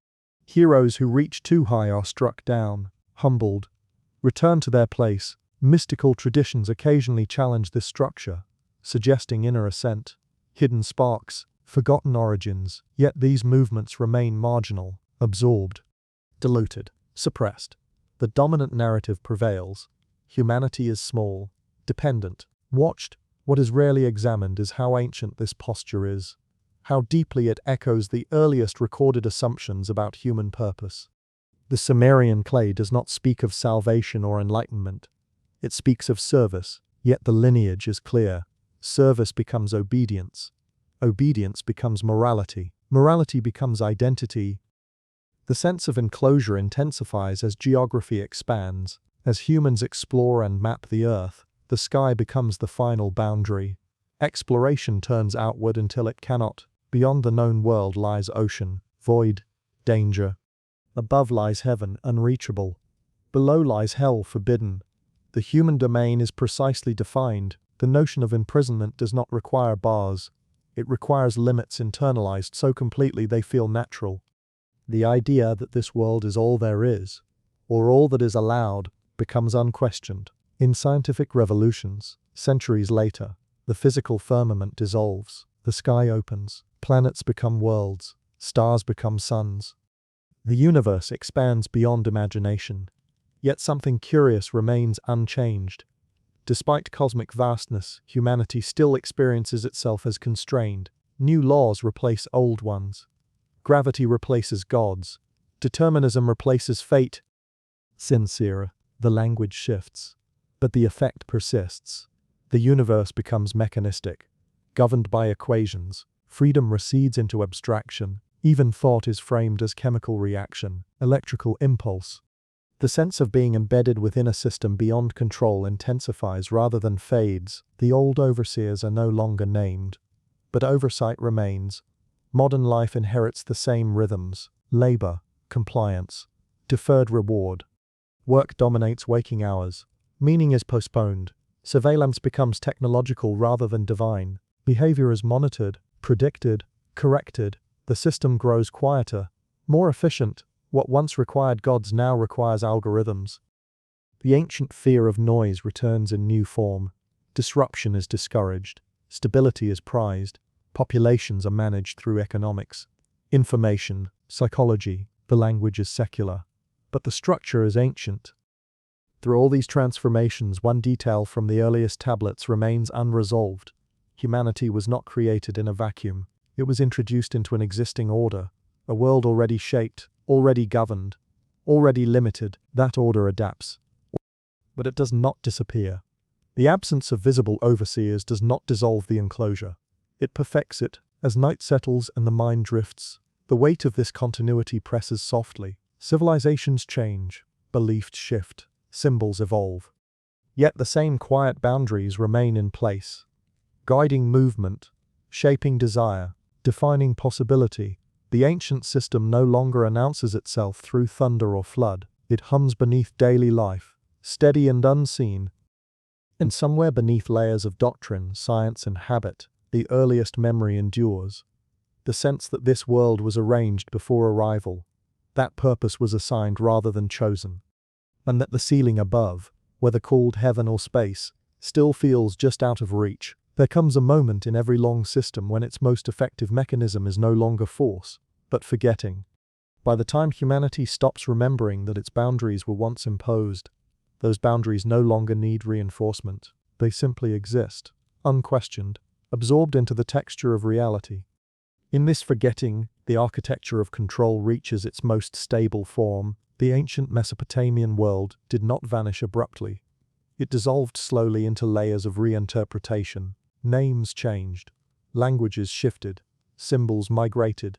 A: Heroes who reach too high are struck down, humbled, return to their place. Mystical traditions occasionally challenge this structure, suggesting inner ascent, hidden sparks, forgotten origins, yet these movements remain marginal, absorbed, diluted, suppressed. The dominant narrative prevails. Humanity is small, dependent, watched. What is rarely examined is how ancient this posture is, how deeply it echoes the earliest recorded assumptions about human purpose. The Sumerian clay does not speak of salvation or enlightenment. It speaks of service, yet the lineage is clear. Service becomes obedience. Obedience becomes morality. Morality becomes identity. The sense of enclosure intensifies as geography expands. As humans explore and map the earth, the sky becomes the final boundary. Exploration turns outward until it cannot. Beyond the known world lies ocean, void, danger. Above lies heaven, unreachable. Below lies hell, forbidden. The human domain is precisely defined. The notion of imprisonment does not require bars. It requires limits internalized so completely they feel natural. The idea that this world is all there is, or all that is allowed, becomes unquestioned. In scientific revolutions, centuries later, the physical firmament dissolves, the sky opens, planets become worlds, stars become suns. The universe expands beyond imagination, yet something curious remains unchanged. Despite cosmic vastness, humanity still experiences itself as constrained. New laws replace old ones. Gravity replaces gods. Determinism replaces fate. Sincere, the language shifts, but the effect persists. The universe becomes mechanistic, governed by equations. Freedom recedes into abstraction. Even thought is framed as chemical reaction, electrical impulse. The sense of being embedded within a system beyond control intensifies rather than fades. The old overseers are no longer named, but oversight remains. Modern life inherits the same rhythms: labor, compliance, deferred reward. Work dominates waking hours. Meaning is postponed. Surveillance becomes technological rather than divine. Behavior is monitored, predicted, corrected. The system grows quieter, more efficient. What once required gods now requires algorithms. The ancient fear of noise returns in new form. Disruption is discouraged. Stability is prized. Populations are managed through economics. Information, psychology, the language is secular. but the structure is ancient. Through all these transformations, one detail from the earliest tablets remains unresolved. Humanity was not created in a vacuum. It was introduced into an existing order, a world already shaped, already governed, already limited. That order adapts, but it does not disappear. The absence of visible overseers does not dissolve the enclosure. It perfects it. As night settles and the mind drifts, the weight of this continuity presses softly. Civilizations change, beliefs shift, symbols evolve. Yet the same quiet boundaries remain in place, guiding movement, shaping desire, defining possibility. The ancient system no longer announces itself through thunder or flood. It hums beneath daily life, steady and unseen. And somewhere beneath layers of doctrine, science, and habit, the earliest memory endures. The sense that this world was arranged before arrival, that purpose was assigned rather than chosen. And that the ceiling above, whether called heaven or space, still feels just out of reach. There comes a moment in every long system when its most effective mechanism is no longer force, but forgetting. By the time humanity stops remembering that its boundaries were once imposed, those boundaries no longer need reinforcement. They simply exist, unquestioned, absorbed into the texture of reality. In this forgetting, the architecture of control reaches its most stable form. The ancient Mesopotamian world did not vanish abruptly. It dissolved slowly into layers of reinterpretation. Names changed, languages shifted, symbols migrated.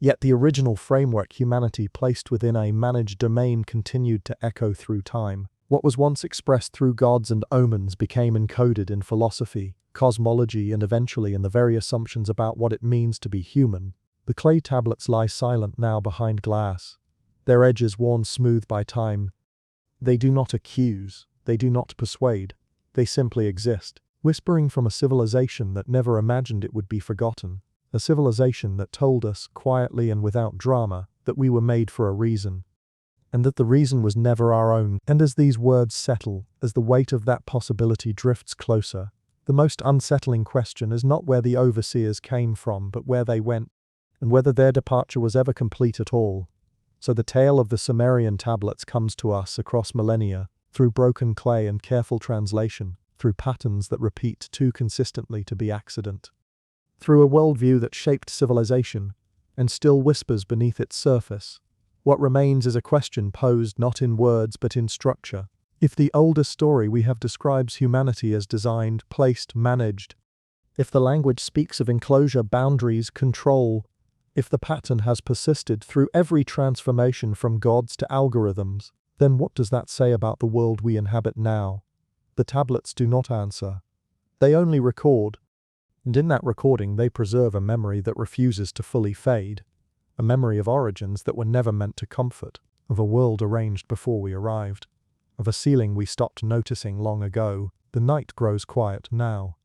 A: Yet the original framework humanity placed within a managed domain continued to echo through time. What was once expressed through gods and omens became encoded in philosophy, cosmology, and eventually in the very assumptions about what it means to be human. The clay tablets lie silent now behind glass, their edges worn smooth by time. They do not accuse, they do not persuade, they simply exist, whispering from a civilization that never imagined it would be forgotten, a civilization that told us, quietly and without drama, that we were made for a reason, and that the reason was never our own. And as these words settle, as the weight of that possibility drifts closer, the most unsettling question is not where the overseers came from, but where they went, and whether their departure was ever complete at all. So the tale of the Sumerian tablets comes to us across millennia, through broken clay and careful translation, through patterns that repeat too consistently to be accident, through a worldview that shaped civilization, and still whispers beneath its surface. What remains is a question posed not in words but in structure. If the older story we have describes humanity as designed, placed, managed, if the language speaks of enclosure, boundaries, control, if the pattern has persisted through every transformation from gods to algorithms, then what does that say about the world we inhabit now? The tablets do not answer. They only record. And in that recording they preserve a memory that refuses to fully fade. A memory of origins that were never meant to comfort, of a world arranged before we arrived, of a ceiling we stopped noticing long ago. The night grows quiet now.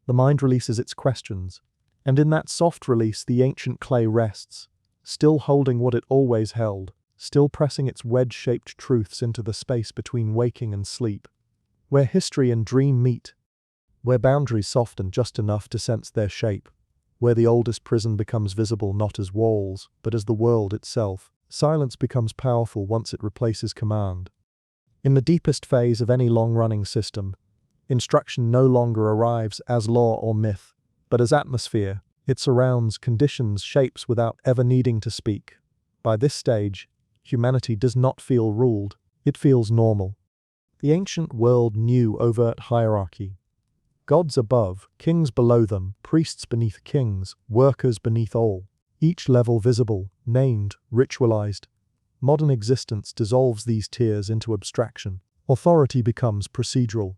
A: The mind releases its questions, and in that soft release the ancient clay rests, still holding what it always held, still pressing its wedge-shaped truths into the space between waking and sleep, where history and dream meet, where boundaries soften just enough to sense their shape, where the oldest prison becomes visible not as walls, but as the world itself. Silence becomes powerful once it replaces command. In the deepest phase of any long-running system, instruction no longer arrives as law or myth, but as atmosphere. It surrounds, conditions, shapes without ever needing to speak. By this stage, humanity does not feel ruled, it feels normal. The ancient world knew overt hierarchy. Gods above, kings below them, priests beneath kings, workers beneath all. Each level visible, named, ritualized. Modern existence dissolves these tiers into abstraction. Authority becomes procedural.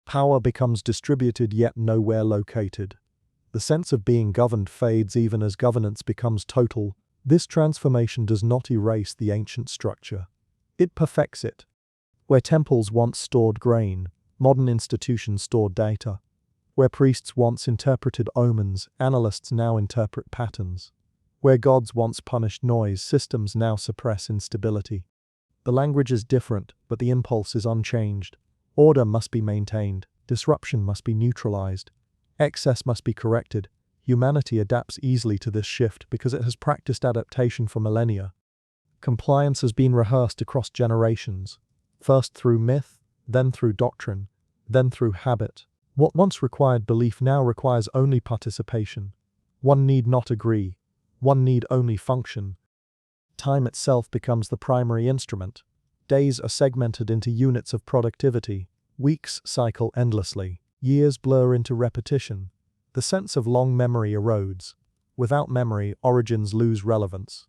A: Power becomes distributed yet nowhere located. The sense of being governed fades even as governance becomes total. This transformation does not erase the ancient structure. It perfects it. Where temples once stored grain, modern institutions store data. Where priests once interpreted omens, analysts now interpret patterns. Where gods once punished noise, systems now suppress instability. The language is different, but the impulse is unchanged. Order must be maintained, disruption must be neutralized, excess must be corrected. Humanity adapts easily to this shift because it has practiced adaptation for millennia. Compliance has been rehearsed across generations, first through myth, then through doctrine, then through habit. What once required belief now requires only participation. One need not agree. One need only function. Time itself becomes the primary instrument. Days are segmented into units of productivity. Weeks cycle endlessly. Years blur into repetition. The sense of long memory erodes. Without memory, origins lose relevance.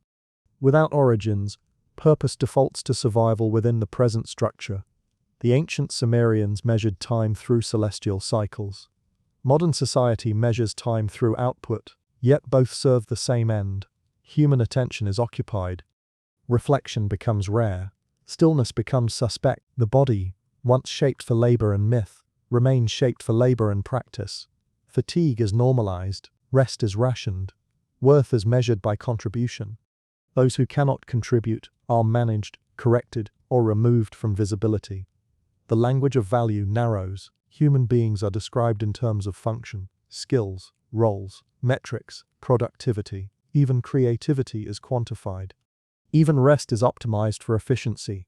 A: Without origins, purpose defaults to survival within the present structure. The ancient Sumerians measured time through celestial cycles. Modern society measures time through output, yet both serve the same end. Human attention is occupied. Reflection becomes rare. Stillness becomes suspect. The body, once shaped for labor and myth, remains shaped for labor and practice. Fatigue is normalized. Rest is rationed. Worth is measured by contribution. Those who cannot contribute are managed, corrected, or removed from visibility. The language of value narrows. Human beings are described in terms of function, skills, roles, metrics, productivity. Even creativity is quantified. Even rest is optimized for efficiency.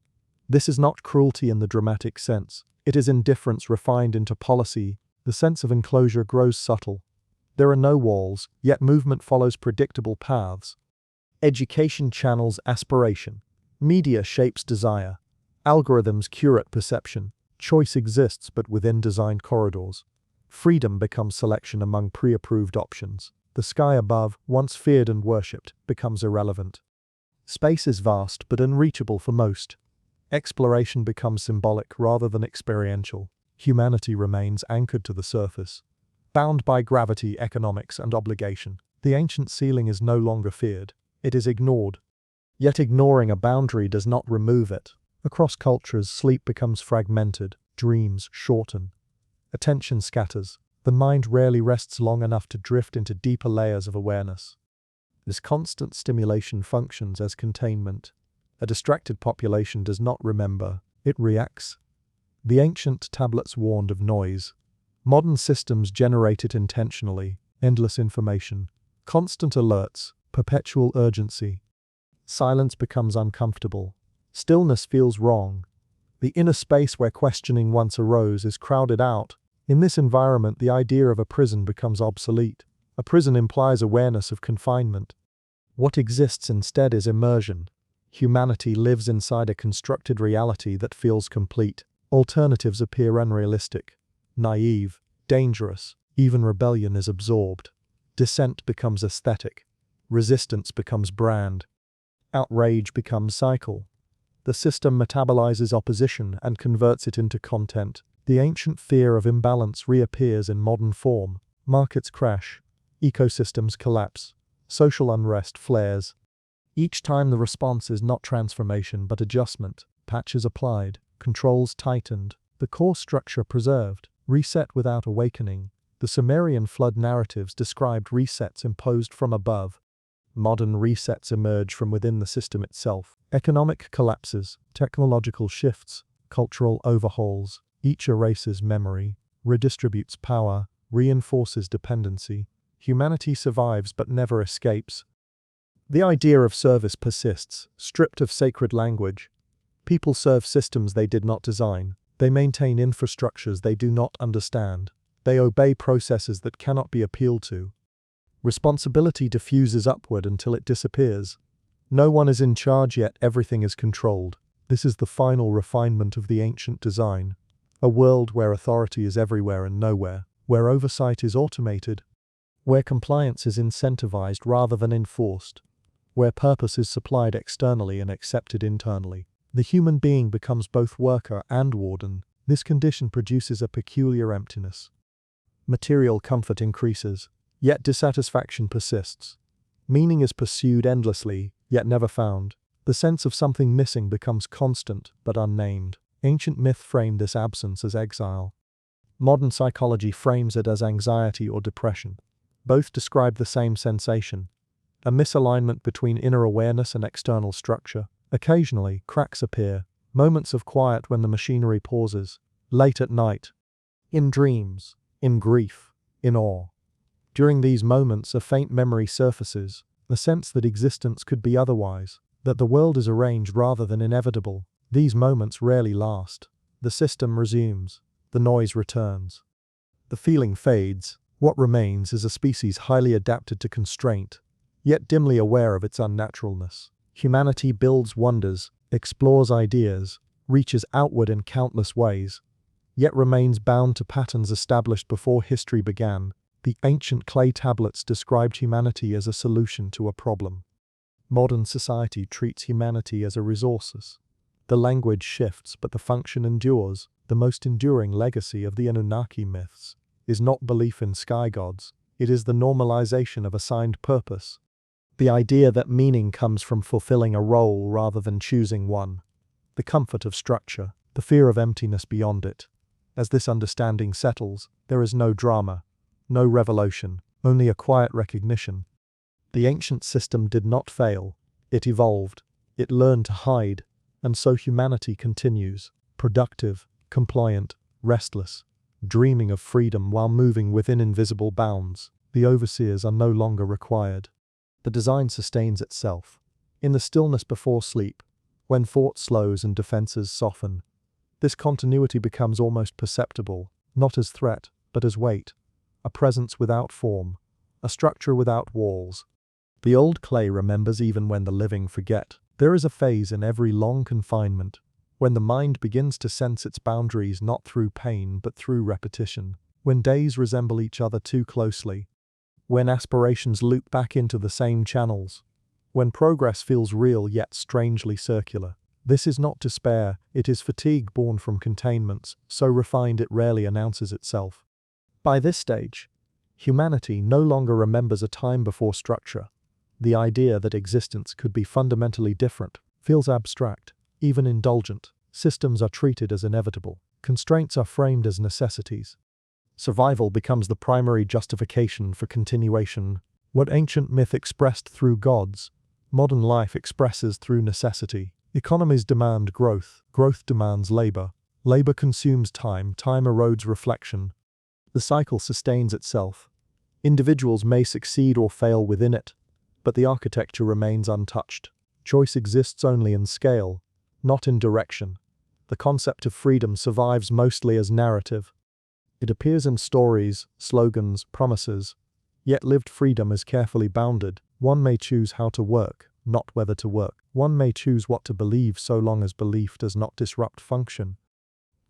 A: This is not cruelty in the dramatic sense. It is indifference refined into policy. The sense of enclosure grows subtle. There are no walls, yet movement follows predictable paths. Education channels aspiration. Media shapes desire. Algorithms curate perception. Choice exists but within designed corridors. Freedom becomes selection among pre-approved options. The sky above, once feared and worshipped, becomes irrelevant. Space is vast but unreachable for most. Exploration becomes symbolic rather than experiential. Humanity remains anchored to the surface. Bound by gravity, economics, and obligation, the ancient ceiling is no longer feared. It is ignored. Yet ignoring a boundary does not remove it. Across cultures, sleep becomes fragmented, dreams shorten. Attention scatters. The mind rarely rests long enough to drift into deeper layers of awareness. This constant stimulation functions as containment. A distracted population does not remember, it reacts. The ancient tablets warned of noise. Modern systems generate it intentionally. Endless information, constant alerts, perpetual urgency. Silence becomes uncomfortable. Stillness feels wrong. The inner space where questioning once arose is crowded out. In this environment, the idea of a prison becomes obsolete. A prison implies awareness of confinement. What exists instead is immersion. Humanity lives inside a constructed reality that feels complete. Alternatives appear unrealistic, naive, dangerous. Even rebellion is absorbed. Dissent becomes aesthetic. Resistance becomes brand. Outrage becomes cycle. The system metabolizes opposition and converts it into content. The ancient fear of imbalance reappears in modern form. Markets crash. Ecosystems collapse. Social unrest flares. Each time the response is not transformation but adjustment. Patches applied. Controls tightened. The core structure preserved. Reset without awakening. The Sumerian flood narratives described resets imposed from above. Modern resets emerge from within the system itself. Economic collapses, technological shifts, cultural overhauls. Each erases memory, redistributes power, reinforces dependency. Humanity survives but never escapes. The idea of service persists, stripped of sacred language. People serve systems they did not design. They maintain infrastructures they do not understand. They obey processes that cannot be appealed to. Responsibility diffuses upward until it disappears. No one is in charge yet everything is controlled. This is the final refinement of the ancient design. A world where authority is everywhere and nowhere, where oversight is automated, where compliance is incentivized rather than enforced, where purpose is supplied externally and accepted internally. The human being becomes both worker and warden. This condition produces a peculiar emptiness. Material comfort increases, yet dissatisfaction persists. Meaning is pursued endlessly, yet never found. The sense of something missing becomes constant but unnamed. Ancient myth framed this absence as exile. Modern psychology frames it as anxiety or depression. Both describe the same sensation, a misalignment between inner awareness and external structure. Occasionally, cracks appear, moments of quiet when the machinery pauses, late at night, in dreams, in grief, in awe. During these moments, a faint memory surfaces, a sense that existence could be otherwise. that the world is arranged rather than inevitable. These moments rarely last. The system resumes. The noise returns. The feeling fades. What remains is a species highly adapted to constraint, yet dimly aware of its unnaturalness. Humanity builds wonders, explores ideas, reaches outward in countless ways, yet remains bound to patterns established before history began. The ancient clay tablets described humanity as a solution to a problem. Modern society treats humanity as a resource. The language shifts, but the function endures. The most enduring legacy of the Anunnaki myths is not belief in sky gods, it is the normalization of assigned purpose. The idea that meaning comes from fulfilling a role rather than choosing one. The comfort of structure, the fear of emptiness beyond it. As this understanding settles, there is no drama, no revelation, only a quiet recognition. The ancient system did not fail, it evolved, it learned to hide, and so humanity continues, productive, compliant, restless, dreaming of freedom while moving within invisible bounds. The overseers are no longer required. The design sustains itself. In the stillness before sleep, when thought slows and defenses soften, this continuity becomes almost perceptible, not as threat, but as weight, a presence without form, a structure without walls. The old clay remembers even when the living forget. There is a phase in every long confinement, when the mind begins to sense its boundaries not through pain but through repetition, when days resemble each other too closely, when aspirations loop back into the same channels, when progress feels real yet strangely circular. This is not despair, it is fatigue born from containments, so refined it rarely announces itself. By this stage, humanity no longer remembers a time before structure. The idea that existence could be fundamentally different feels abstract, even indulgent. Systems are treated as inevitable. Constraints are framed as necessities. Survival becomes the primary justification for continuation. What ancient myth expressed through gods, modern life expresses through necessity. Economies demand growth, growth demands labor. Labor consumes time, time erodes reflection. The cycle sustains itself. Individuals may succeed or fail within it, but the architecture remains untouched. Choice exists only in scale, not in direction. The concept of freedom survives mostly as narrative. It appears in stories, slogans, promises, yet lived freedom is carefully bounded. One may choose how to work, not whether to work. One may choose what to believe so long as belief does not disrupt function.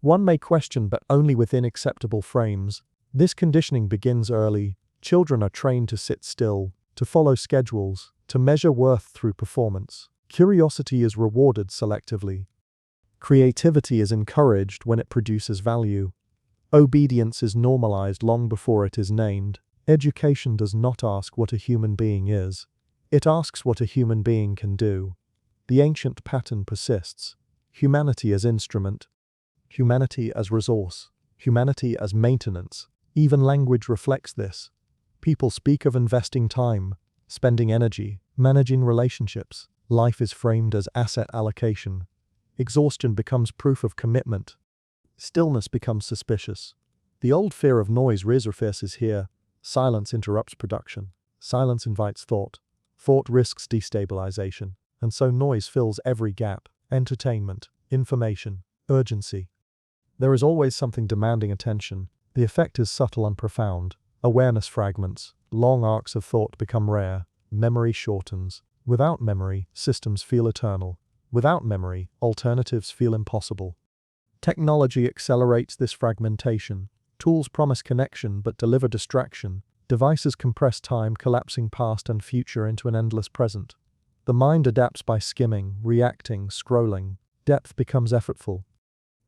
A: One may question but only within acceptable frames. This conditioning begins early. Children are trained to sit still, to follow schedules, to measure worth through performance. Curiosity is rewarded selectively. Creativity is encouraged when it produces value. Obedience is normalized long before it is named. Education does not ask what a human being is. It asks what a human being can do. The ancient pattern persists. Humanity as instrument. Humanity as resource. Humanity as maintenance. Even language reflects this. People speak of investing time, spending energy, managing relationships. Life is framed as asset allocation. Exhaustion becomes proof of commitment. Stillness becomes suspicious. The old fear of noise resurfaces here. Silence interrupts production. Silence invites thought. Thought risks destabilization. And so noise fills every gap. Entertainment, information, urgency. There is always something demanding attention. The effect is subtle and profound. Awareness fragments. Long arcs of thought become rare. Memory shortens. Without memory, systems feel eternal. Without memory, alternatives feel impossible. Technology accelerates this fragmentation. Tools promise connection but deliver distraction. Devices compress time, collapsing past and future into an endless present. The mind adapts by skimming, reacting, scrolling. Depth becomes effortful.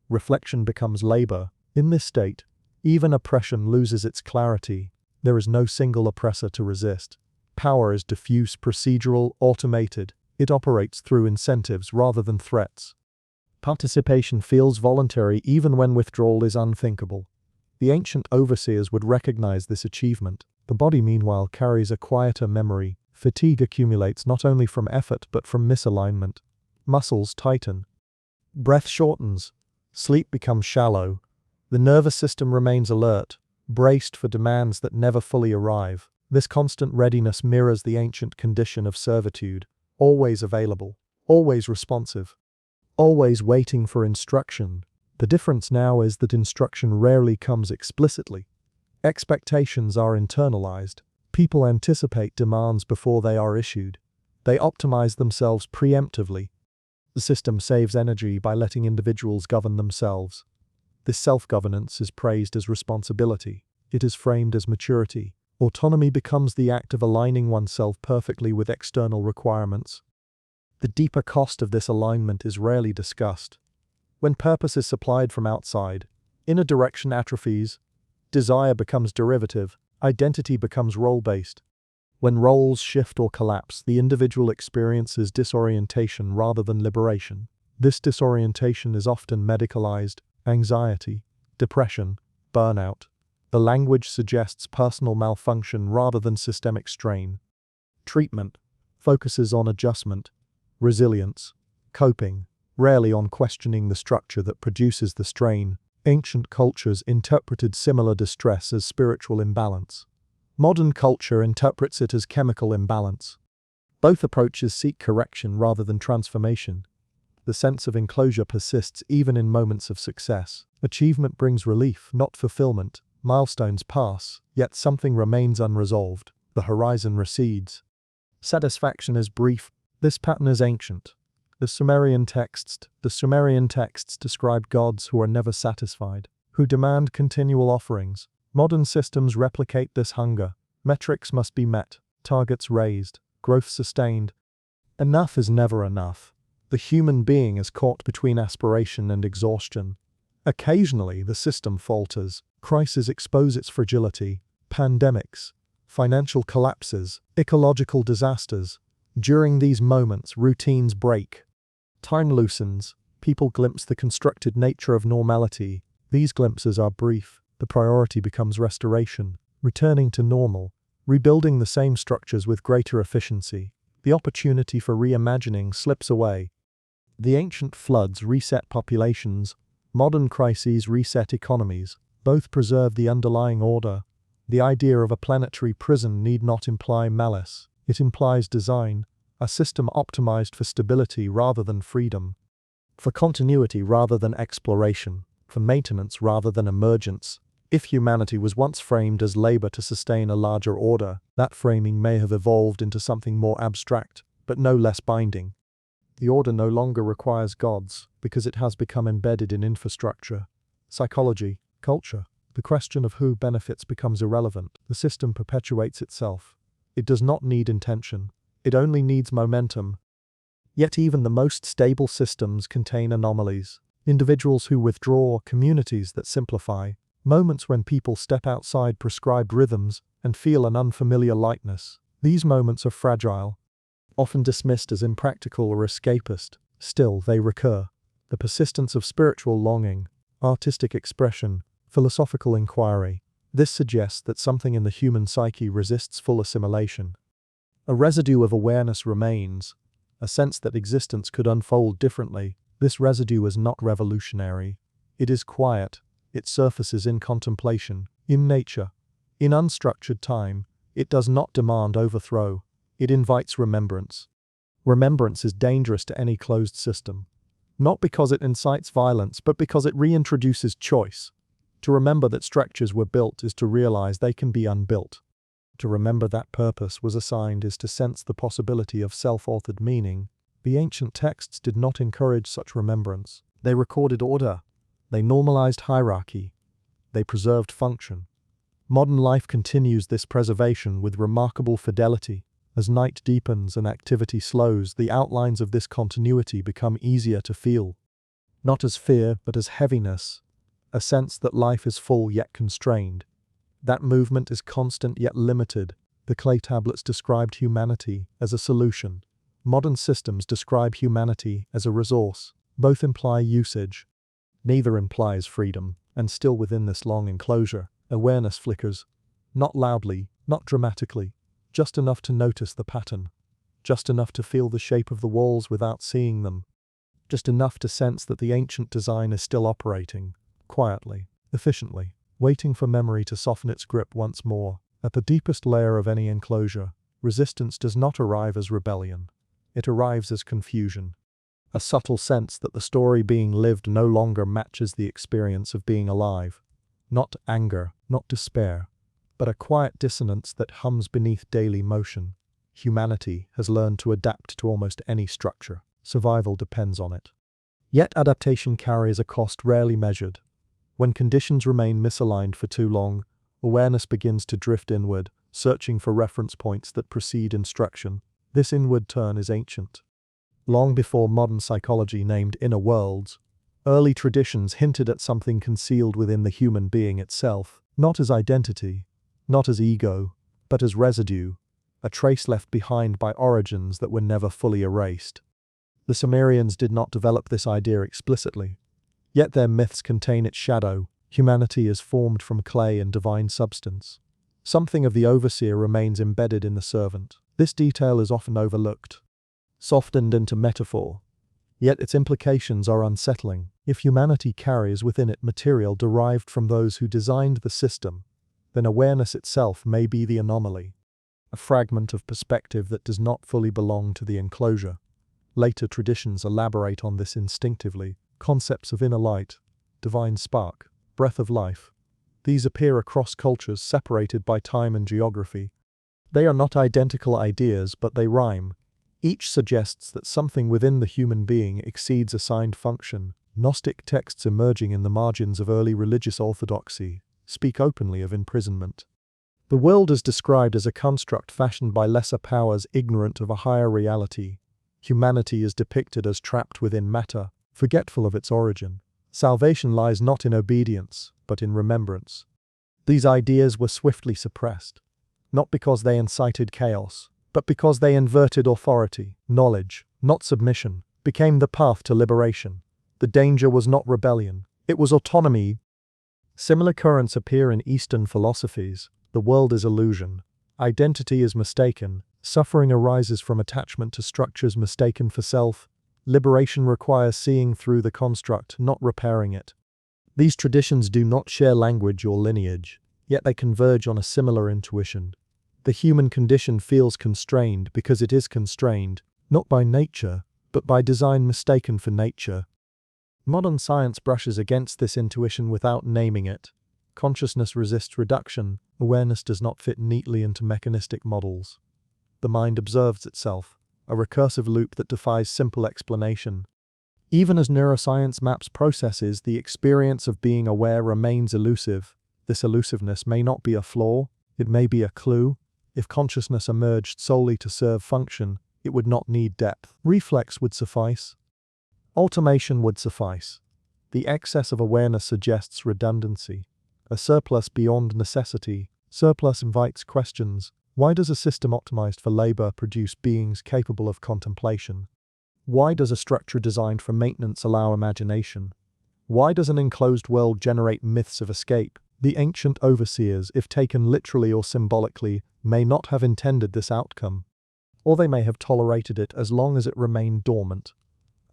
A: Reflection becomes labor. In this state, even oppression loses its clarity. There is no single oppressor to resist. Power is diffuse, procedural, automated. It operates through incentives rather than threats. Participation feels voluntary even when withdrawal is unthinkable. The ancient overseers would recognize this achievement. The body, meanwhile, carries a quieter memory. Fatigue accumulates not only from effort but from misalignment. Muscles tighten. Breath shortens. Sleep becomes shallow. The nervous system remains alert, braced for demands that never fully arrive. This constant readiness mirrors the ancient condition of servitude, always available, always responsive, always waiting for instruction. The difference now is that instruction rarely comes explicitly. Expectations are internalized. People anticipate demands before they are issued. They optimize themselves preemptively. The system saves energy by letting individuals govern themselves. This self-governance is praised as responsibility. It is framed as maturity. Autonomy becomes the act of aligning oneself perfectly with external requirements. The deeper cost of this alignment is rarely discussed. When purpose is supplied from outside, inner direction atrophies, desire becomes derivative, identity becomes role-based. When roles shift or collapse, the individual experiences disorientation rather than liberation. This disorientation is often medicalized: anxiety, depression, burnout. The language suggests personal malfunction rather than systemic strain. Treatment focuses on adjustment, resilience, coping, rarely on questioning the structure that produces the strain. Ancient cultures interpreted similar distress as spiritual imbalance. Modern culture interprets it as chemical imbalance. Both approaches seek correction rather than transformation. The sense of enclosure persists even in moments of success. Achievement brings relief, not fulfillment. Milestones pass, yet something remains unresolved. The horizon recedes. Satisfaction is brief. This pattern is ancient. The Sumerian texts describe gods who are never satisfied, who demand continual offerings. Modern systems replicate this hunger. Metrics must be met, targets raised, growth sustained. Enough is never enough. The human being is caught between aspiration and exhaustion. Occasionally, the system falters. Crises expose its fragility. Pandemics, financial collapses, ecological disasters. During these moments, routines break. Time loosens. People glimpse the constructed nature of normality. These glimpses are brief. The priority becomes restoration, returning to normal, rebuilding the same structures with greater efficiency. The opportunity for reimagining slips away. The ancient floods reset populations. Modern crises reset economies. Both preserve the underlying order. The idea of a planetary prison need not imply malice. It implies design, a system optimized for stability rather than freedom, for continuity rather than exploration, for maintenance rather than emergence. If humanity was once framed as labor to sustain a larger order, that framing may have evolved into something more abstract, but no less binding. The order no longer requires gods, because it has become embedded in infrastructure, psychology, culture. The question of who benefits becomes irrelevant. The system perpetuates itself. It does not need intention. It only needs momentum. Yet even the most stable systems contain anomalies. Individuals who withdraw, communities that simplify, moments when people step outside prescribed rhythms and feel an unfamiliar lightness. These moments are fragile, often dismissed as impractical or escapist. Still, they recur. The persistence of spiritual longing, artistic expression, philosophical inquiry. This suggests that something in the human psyche resists full assimilation. A residue of awareness remains, a sense that existence could unfold differently. This residue is not revolutionary. It is quiet. It surfaces in contemplation, in nature, in unstructured time. It does not demand overthrow. It invites remembrance. Remembrance is dangerous to any closed system, not because it incites violence, but because it reintroduces choice. To remember that structures were built is to realize they can be unbuilt. To remember that purpose was assigned is to sense the possibility of self-authored meaning. The ancient texts did not encourage such remembrance. They recorded order. They normalized hierarchy. They preserved function. Modern life continues this preservation with remarkable fidelity. As night deepens and activity slows, the outlines of this continuity become easier to feel. Not as fear, but as heaviness. A sense that life is full yet constrained. That movement is constant yet limited. The clay tablets described humanity as a solution. Modern systems describe humanity as a resource. Both imply usage. Neither implies freedom, and still within this long enclosure, awareness flickers. Not loudly, not dramatically, just enough to notice the pattern. Just enough to feel the shape of the walls without seeing them. Just enough to sense that the ancient design is still operating, quietly, efficiently, waiting for memory to soften its grip once more. At the deepest layer of any enclosure, resistance does not arrive as rebellion. it arrives as confusion. A subtle sense that the story being lived no longer matches the experience of being alive. Not anger, not despair, but a quiet dissonance that hums beneath daily motion. Humanity has learned to adapt to almost any structure. Survival depends on it. Yet adaptation carries a cost rarely measured. When conditions remain misaligned for too long, awareness begins to drift inward, searching for reference points that precede instruction. This inward turn is ancient. Long before modern psychology named inner worlds, early traditions hinted at something concealed within the human being itself, not as identity, not as ego, but as residue, a trace left behind by origins that were never fully erased. The Sumerians did not develop this idea explicitly, yet their myths contain its shadow. Humanity is formed from clay and divine substance. Something of the overseer remains embedded in the servant. This detail is often overlooked, softened into metaphor, yet its implications are unsettling. If humanity carries within it material derived from those who designed the system, then awareness itself may be the anomaly, a fragment of perspective that does not fully belong to the enclosure. Later traditions elaborate on this instinctively. Concepts of inner light, divine spark, breath of life. These appear across cultures separated by time and geography. They are not identical ideas, but they rhyme. Each suggests that something within the human being exceeds assigned function. Gnostic texts emerging in the margins of early religious orthodoxy speak openly of imprisonment. The world is described as a construct fashioned by lesser powers ignorant of a higher reality. Humanity is depicted as trapped within matter, forgetful of its origin. Salvation lies not in obedience, but in remembrance. These ideas were swiftly suppressed, not because they incited chaos, but because they inverted authority. Knowledge, not submission, became the path to liberation. The danger was not rebellion, it was autonomy. Similar currents appear in Eastern philosophies. The world is illusion. Identity is mistaken. Suffering arises from attachment to structures mistaken for self. Liberation requires seeing through the construct, not repairing it. These traditions do not share language or lineage, yet they converge on a similar intuition. The human condition feels constrained because it is constrained, not by nature, but by design mistaken for nature. Modern science brushes against this intuition without naming it. Consciousness resists reduction. Awareness does not fit neatly into mechanistic models. The mind observes itself, a recursive loop that defies simple explanation. Even as neuroscience maps processes, the experience of being aware remains elusive. This elusiveness may not be a flaw, it may be a clue. If consciousness emerged solely to serve function, it would not need depth. Reflex would suffice. Automation would suffice. The excess of awareness suggests redundancy, a surplus beyond necessity. Surplus invites questions. Why does a system optimized for labor produce beings capable of contemplation? Why does a structure designed for maintenance allow imagination? Why does an enclosed world generate myths of escape? The ancient overseers, if taken literally or symbolically, may not have intended this outcome, or they may have tolerated it as long as it remained dormant.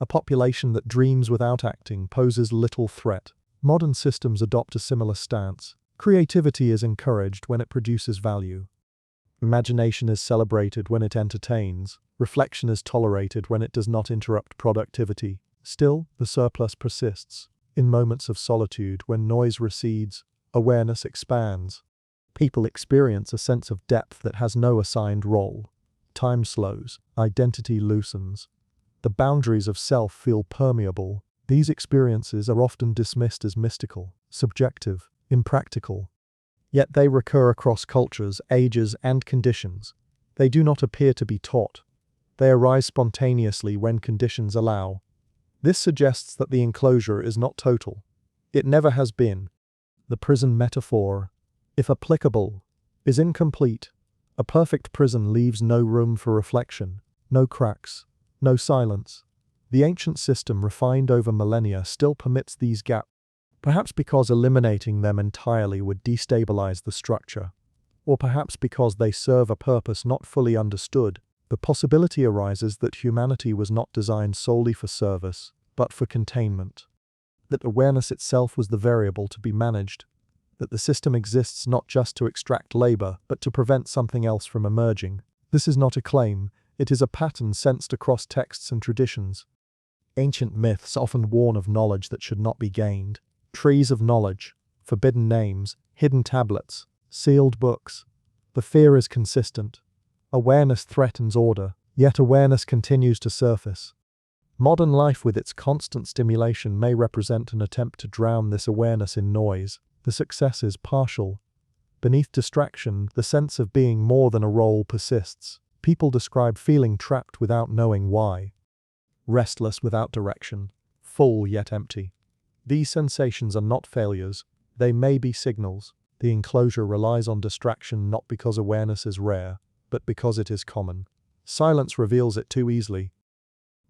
A: A population that dreams without acting poses little threat. Modern systems adopt a similar stance. Creativity is encouraged when it produces value. Imagination is celebrated when it entertains. Reflection is tolerated when it does not interrupt productivity. Still, the surplus persists. In moments of solitude, when noise recedes, awareness expands. People experience a sense of depth that has no assigned role. Time slows, identity loosens. The boundaries of self feel permeable. These experiences are often dismissed as mystical, subjective, impractical. Yet they recur across cultures, ages, and conditions. They do not appear to be taught. They arise spontaneously when conditions allow. This suggests that the enclosure is not total. It never has been. The prison metaphor, if applicable, is incomplete. A perfect prison leaves no room for reflection, no cracks, no silence. The ancient system, refined over millennia, still permits these gaps, perhaps because eliminating them entirely would destabilize the structure, or perhaps because they serve a purpose not fully understood. The possibility arises that humanity was not designed solely for service, but for containment. That awareness itself was the variable to be managed. That the system exists not just to extract labor, but to prevent something else from emerging. This is not a claim, It is a pattern sensed across texts and traditions. Ancient myths often warn of knowledge that should not be gained. Trees of knowledge, forbidden names, hidden tablets, sealed books. The fear is consistent. Awareness threatens order, yet awareness continues to surface. Modern life with its constant stimulation may represent an attempt to drown this awareness in noise. The success is partial. Beneath distraction, the sense of being more than a role persists. People describe feeling trapped without knowing why. Restless without direction, full yet empty. These sensations are not failures, they may be signals. The enclosure relies on distraction not because awareness is rare, but because it is common. Silence reveals it too easily.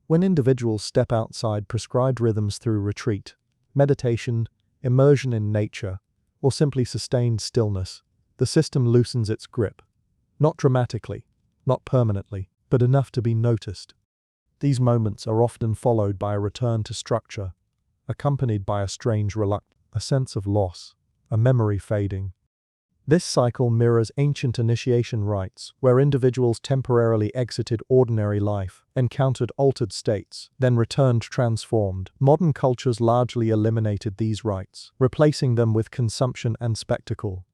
A: When individuals step outside prescribed rhythms through retreat, meditation, immersion in nature, or simply sustained stillness, the system loosens its grip. Not dramatically, not permanently, but enough to be noticed. These moments are often followed by a return to structure, accompanied by a strange reluctance, a sense of loss, a memory fading. This cycle mirrors ancient initiation rites, where individuals temporarily exited ordinary life, encountered altered states, then returned transformed. Modern cultures largely eliminated these rites, replacing them with consumption and spectacle.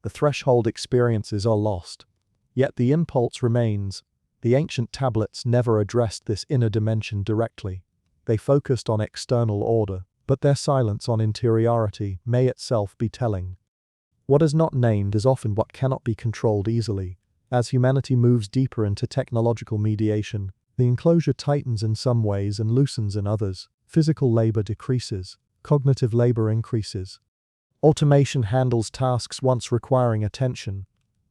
A: The threshold experiences are lost, yet the impulse remains. The ancient tablets never addressed this inner dimension directly. They focused on external order, but their silence on interiority may itself be telling. What is not named is often what cannot be controlled easily. As humanity moves deeper into technological mediation, the enclosure tightens in some ways and loosens in others. Physical labor decreases, cognitive labor increases. Automation handles tasks once requiring attention.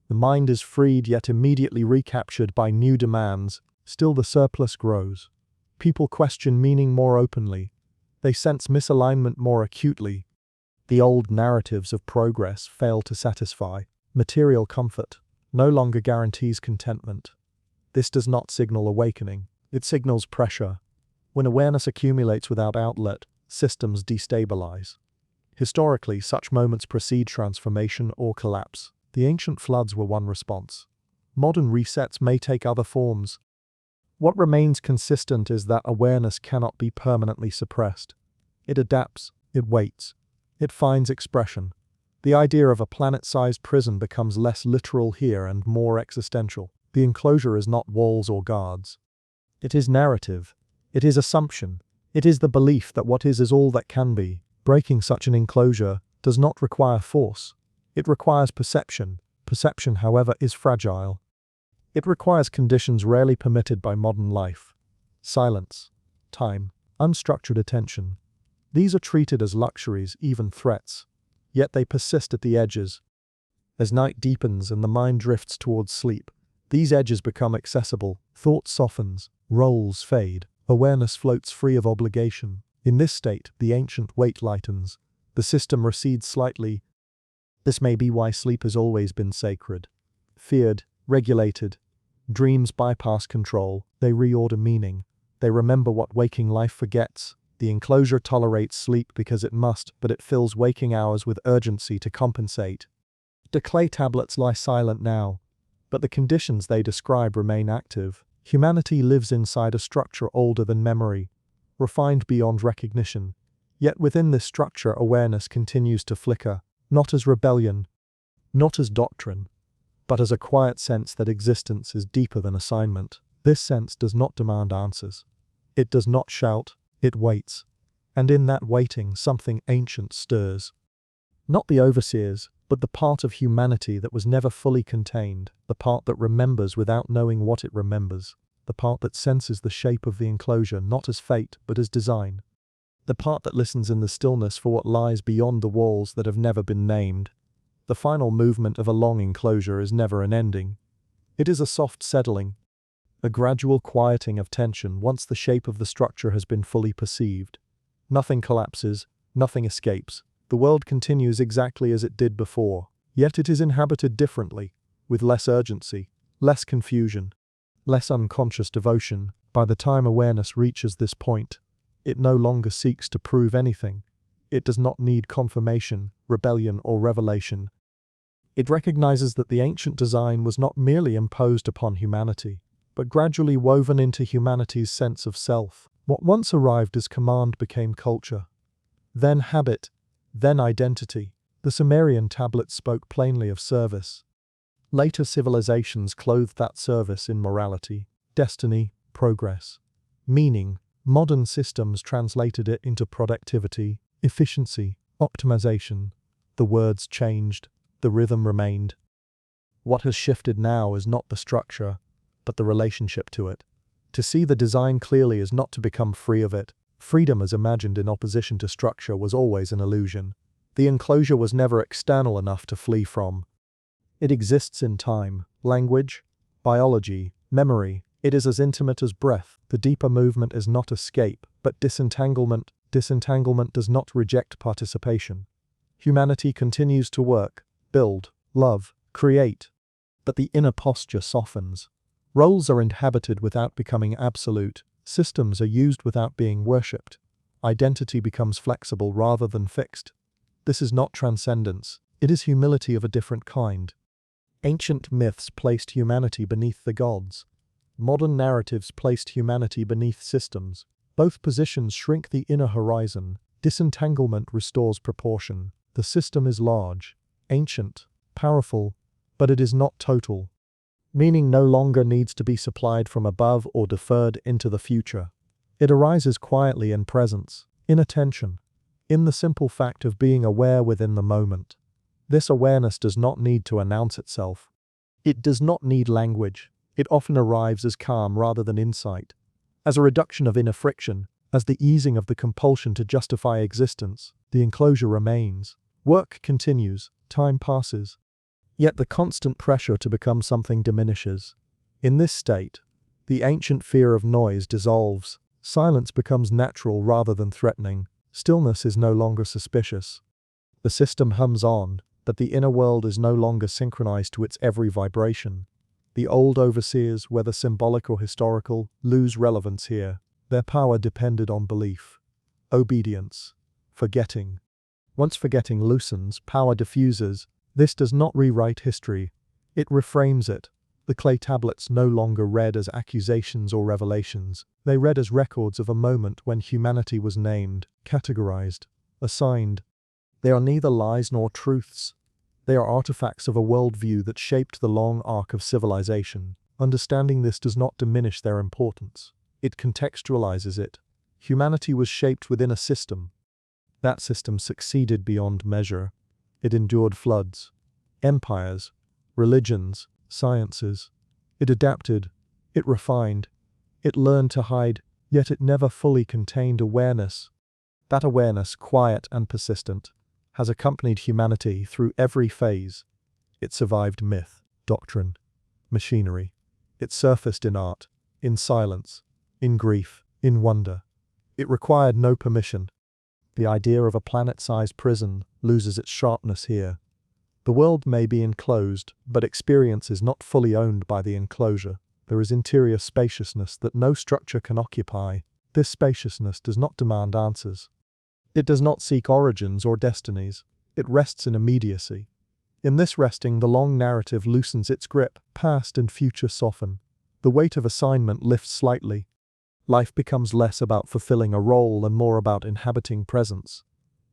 A: The mind is freed yet immediately recaptured by new demands. Still the surplus grows. People question meaning more openly. They sense misalignment more acutely. The old narratives of progress fail to satisfy. Material comfort no longer guarantees contentment. This does not signal awakening. It signals pressure. When awareness accumulates without outlet, systems destabilize. Historically, such moments precede transformation or collapse. The ancient floods were one response. Modern resets may take other forms. What remains consistent is that awareness cannot be permanently suppressed. It adapts, it waits, it finds expression. The idea of a planet-sized prison becomes less literal here and more existential. The enclosure is not walls or guards. It is narrative. It is assumption. It is the belief that what is all that can be. Breaking such an enclosure does not require force. It requires perception. Perception, however, is fragile. It requires conditions rarely permitted by modern life. Silence, time, unstructured attention. These are treated as luxuries, even threats. Yet they persist at the edges. As night deepens and the mind drifts towards sleep, these edges become accessible. Thought softens, roles fade, awareness floats free of obligation. In this state, the ancient weight lightens. The system recedes slightly. This may be why sleep has always been sacred. Feared, regulated. Dreams bypass control. They reorder meaning. They remember what waking life forgets. The enclosure tolerates sleep because it must, but it fills waking hours with urgency to compensate. The clay tablets lie silent now, but the conditions they describe remain active. Humanity lives inside a structure older than memory, refined beyond recognition. Yet within this structure awareness continues to flicker, not as rebellion, not as doctrine, but as a quiet sense that existence is deeper than assignment. This sense does not demand answers. It does not shout, it waits. And in that waiting something ancient stirs. Not the overseers, but the part of humanity that was never fully contained, the part that remembers without knowing what it remembers, the part that senses the shape of the enclosure not as fate but as design, the part that listens in the stillness for what lies beyond the walls that have never been named. The final movement of a long enclosure is never an ending. It is a soft settling, a gradual quieting of tension once the shape of the structure has been fully perceived. Nothing collapses, nothing escapes. The world continues exactly as it did before, yet it is inhabited differently, with less urgency, less confusion, less unconscious devotion. By the time awareness reaches this point, it no longer seeks to prove anything. It does not need confirmation, rebellion, or revelation. It recognizes that the ancient design was not merely imposed upon humanity, but gradually woven into humanity's sense of self. What once arrived as command became culture, then habit, then identity. The Sumerian tablets spoke plainly of service. Later civilizations clothed that service in morality, destiny, progress, meaning. Modern systems translated it into productivity, efficiency, optimization. The words changed, the rhythm remained. What has shifted now is not the structure, but the relationship to it. To see the design clearly is not to become free of it. Freedom as imagined in opposition to structure was always an illusion. The enclosure was never external enough to flee from. It exists in time, language, biology, memory. It is as intimate as breath. The deeper movement is not escape, but disentanglement. Disentanglement does not reject participation. Humanity continues to work, build, love, create. But the inner posture softens. Roles are inhabited without becoming absolute. Systems are used without being worshipped. Identity becomes flexible rather than fixed. This is not transcendence. It is humility of a different kind. Ancient myths placed humanity beneath the gods. Modern narratives placed humanity beneath systems. Both positions shrink the inner horizon. Disentanglement restores proportion. The system is large, ancient, powerful, but it is not total. Meaning no longer needs to be supplied from above or deferred into the future. It arises quietly in presence, in attention, in the simple fact of being aware within the moment. This awareness does not need to announce itself. It does not need language. It often arrives as calm rather than insight, as a reduction of inner friction, as the easing of the compulsion to justify existence. The enclosure remains. Work continues. Time passes. Yet the constant pressure to become something diminishes. In this state, the ancient fear of noise dissolves. Silence becomes natural rather than threatening. Stillness is no longer suspicious. The system hums on, but the inner world is no longer synchronized to its every vibration. The old overseers, whether symbolic or historical, lose relevance here. Their power depended on belief, obedience, forgetting. Once forgetting loosens, power diffuses. This does not rewrite history. It reframes it. The clay tablets no longer read as accusations or revelations. They read as records of a moment when humanity was named, categorized, assigned. They are neither lies nor truths. They are artifacts of a worldview that shaped the long arc of civilization. Understanding this does not diminish their importance. It contextualizes it. Humanity was shaped within a system. That system succeeded beyond measure. It endured floods, empires, religions, sciences. It adapted. It refined. It learned to hide, yet it never fully contained awareness. That awareness, quiet and persistent, has accompanied humanity through every phase. It survived myth, doctrine, machinery. It surfaced in art, in silence, in grief, in wonder. It required no permission. The idea of a planet-sized prison loses its sharpness here. The world may be enclosed, but experience is not fully owned by the enclosure. There is interior spaciousness that no structure can occupy. This spaciousness does not demand answers. It does not seek origins or destinies. It rests in immediacy. In this resting, the long narrative loosens its grip. Past and future soften. The weight of assignment lifts slightly. Life becomes less about fulfilling a role and more about inhabiting presence.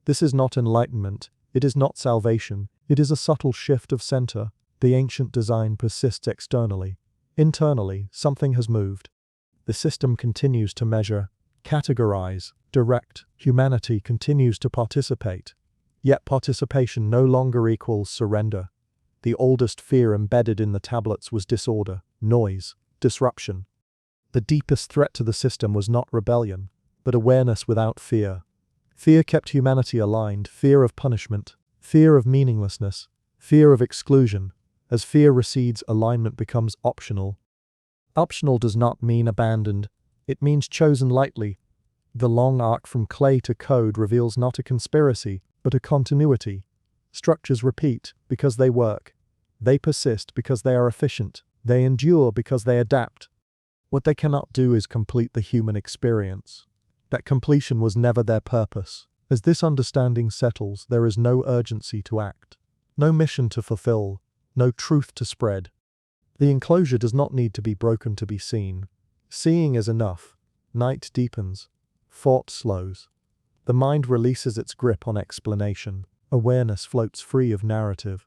A: This is not enlightenment. It is not salvation. It is a subtle shift of center. The ancient design persists externally. Internally, something has moved. The system continues to measure, categorize, direct. Humanity continues to participate. Yet participation no longer equals surrender. The oldest fear embedded in the tablets was disorder, noise, disruption. The deepest threat to the system was not rebellion, but awareness without fear. Fear kept humanity aligned, fear of punishment, fear of meaninglessness, fear of exclusion. As fear recedes, alignment becomes optional. Optional does not mean abandoned. It means chosen lightly. The long arc from clay to code reveals not a conspiracy, but a continuity. Structures repeat because they work. They persist because they are efficient. They endure because they adapt. What they cannot do is complete the human experience. That completion was never their purpose. As this understanding settles, there is no urgency to act, no mission to fulfill, no truth to spread. The enclosure does not need to be broken to be seen. Seeing is enough. Night deepens. Thought slows. The mind releases its grip on explanation. Awareness floats free of narrative.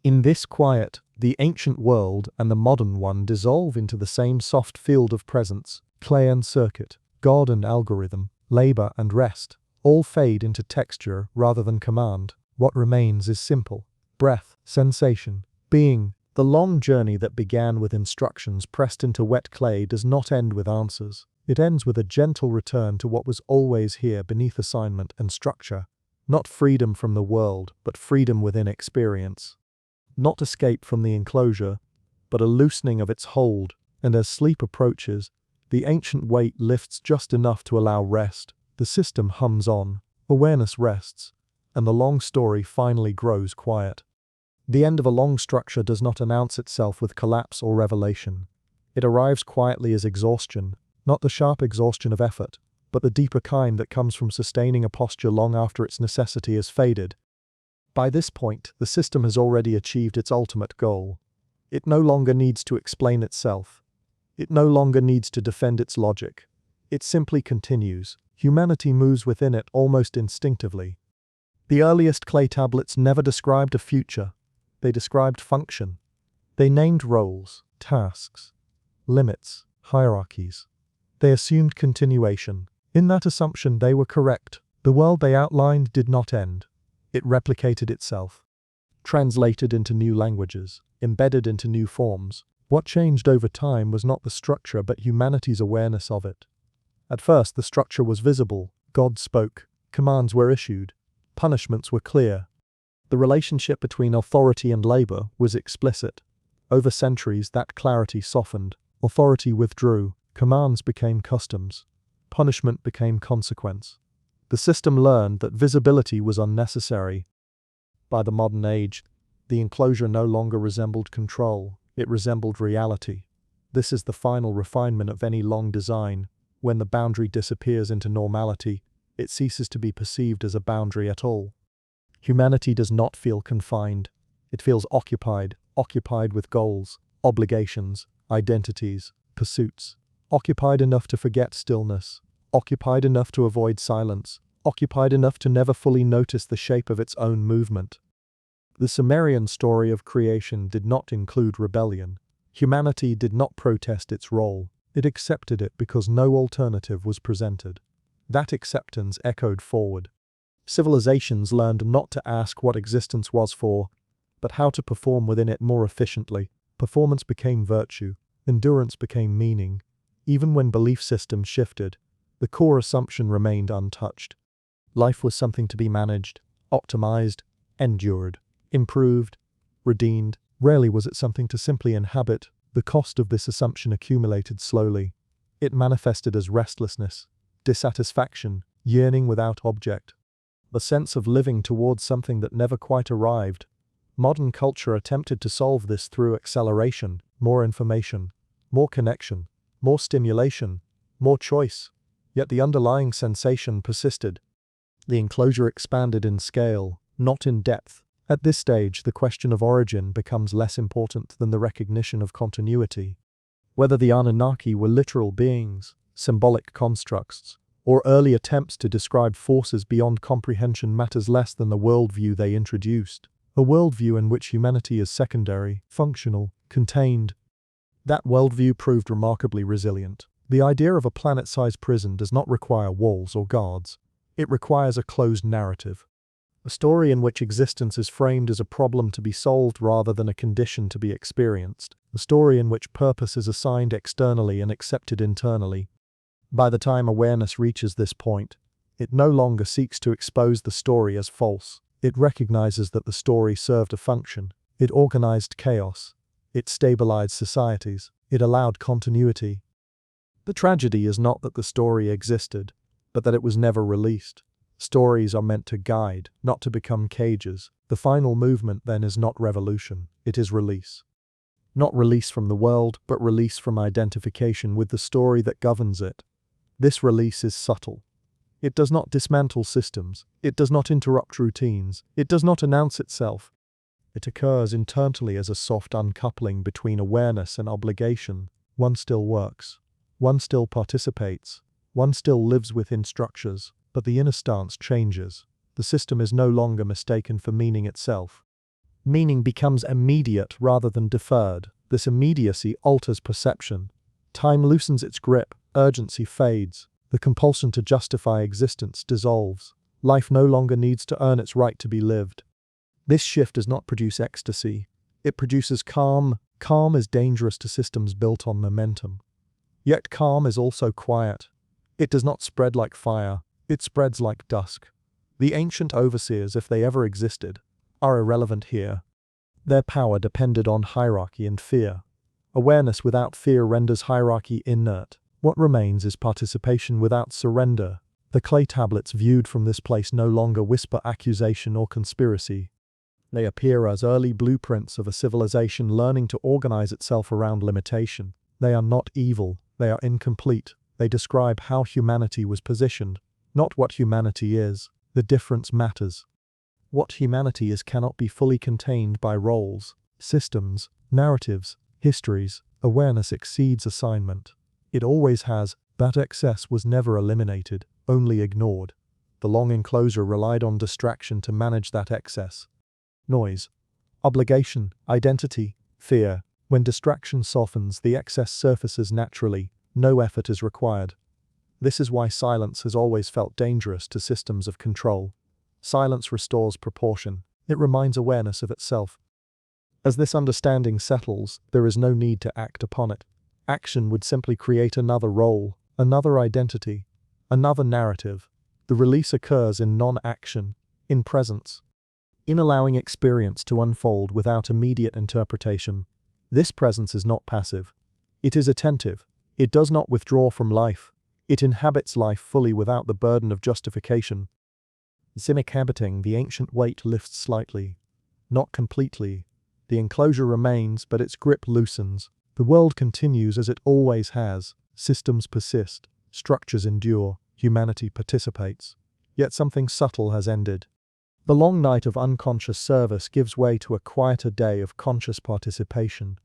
A: In this quiet, the ancient world and the modern one dissolve into the same soft field of presence. Clay and circuit, God and algorithm, labor and rest, all fade into texture rather than command. What remains is simple. Breath, sensation, being. The long journey that began with instructions pressed into wet clay does not end with answers. It ends with a gentle return to what was always here beneath assignment and structure. Not freedom from the world, but freedom within experience. Not escape from the enclosure, but a loosening of its hold, and as sleep approaches, the ancient weight lifts just enough to allow rest. The system hums on, awareness rests, and the long story finally grows quiet. The end of a long structure does not announce itself with collapse or revelation. It arrives quietly as exhaustion, not the sharp exhaustion of effort, but the deeper kind that comes from sustaining a posture long after its necessity has faded. By this point, the system has already achieved its ultimate goal. It no longer needs to explain itself. It no longer needs to defend its logic. It simply continues. Humanity moves within it almost instinctively. The earliest clay tablets never described a future. They described function. They named roles, tasks, limits, hierarchies. They assumed continuation. In that assumption, they were correct. The world they outlined did not end. It replicated itself. Translated into new languages, embedded into new forms. What changed over time was not the structure but humanity's awareness of it. At first, the structure was visible. God spoke. Commands were issued. Punishments were clear. The relationship between authority and labor was explicit. Over centuries, that clarity softened. Authority withdrew. Commands became customs. Punishment became consequence. The system learned that visibility was unnecessary. By the modern age, the enclosure no longer resembled control. It resembled reality. This is the final refinement of any long design. When the boundary disappears into normality, it ceases to be perceived as a boundary at all. Humanity does not feel confined. It feels occupied with goals, obligations, identities, pursuits. Occupied enough to forget stillness. Occupied enough to avoid silence. Occupied enough to never fully notice the shape of its own movement. The Sumerian story of creation did not include rebellion. Humanity did not protest its role. It accepted it because no alternative was presented. That acceptance echoed forward. Civilizations learned not to ask what existence was for, but how to perform within it more efficiently. Performance became virtue. Endurance became meaning. Even when belief systems shifted, the core assumption remained untouched. Life was something to be managed, optimized, endured, improved, redeemed. Rarely was it something to simply inhabit. The cost of this assumption accumulated slowly. It manifested as restlessness, dissatisfaction, yearning without object. The sense of living towards something that never quite arrived. Modern culture attempted to solve this through acceleration, more information, more connection, more stimulation, more choice. Yet the underlying sensation persisted. The enclosure expanded in scale, not in depth. At this stage, the question of origin becomes less important than the recognition of continuity. Whether the Anunnaki were literal beings, symbolic constructs, or early attempts to describe forces beyond comprehension matters less than the worldview they introduced. A worldview in which humanity is secondary, functional, contained. That worldview proved remarkably resilient. The idea of a planet-sized prison does not require walls or guards. It requires a closed narrative. A story in which existence is framed as a problem to be solved rather than a condition to be experienced. A story in which purpose is assigned externally and accepted internally. By the time awareness reaches this point, it no longer seeks to expose the story as false. It recognizes that the story served a function. It organized chaos. It stabilized societies. It allowed continuity. The tragedy is not that the story existed, but that it was never released. Stories are meant to guide, not to become cages. The final movement then is not revolution, it is release. Not release from the world, but release from identification with the story that governs it. This release is subtle. It does not dismantle systems. It does not interrupt routines. It does not announce itself. It occurs internally as a soft uncoupling between awareness and obligation. One still works. One still participates. One still lives within structures, but the inner stance changes. The system is no longer mistaken for meaning itself. Meaning becomes immediate rather than deferred. This immediacy alters perception. Time loosens its grip, urgency fades. The compulsion to justify existence dissolves. Life no longer needs to earn its right to be lived. This shift does not produce ecstasy. It produces calm. Calm is dangerous to systems built on momentum. Yet calm is also quiet. It does not spread like fire. It spreads like dusk. The ancient overseers, if they ever existed, are irrelevant here. Their power depended on hierarchy and fear. Awareness without fear renders hierarchy inert. What remains is participation without surrender. The clay tablets viewed from this place no longer whisper accusation or conspiracy. They appear as early blueprints of a civilization learning to organize itself around limitation. They are not evil, they are incomplete. They describe how humanity was positioned, not what humanity is. The difference matters. What humanity is cannot be fully contained by roles, systems, narratives, histories. Awareness exceeds assignment. It always has. That excess was never eliminated, only ignored. The long enclosure relied on distraction to manage that excess. Noise, obligation, identity, fear. When distraction softens, the excess surfaces naturally. No effort is required. This is why silence has always felt dangerous to systems of control. Silence restores proportion. It reminds awareness of itself. As this understanding settles, there is no need to act upon it. Action would simply create another role, another identity, another narrative. The release occurs in non-action, in presence, in allowing experience to unfold without immediate interpretation. This presence is not passive. It is attentive. It does not withdraw from life. It inhabits life fully without the burden of justification. Inhabiting, the ancient weight lifts slightly. Not completely. The enclosure remains, but its grip loosens. The world continues as it always has. Systems persist. Structures endure. Humanity participates. Yet something subtle has ended. The long night of unconscious service gives way to a quieter day of conscious participation.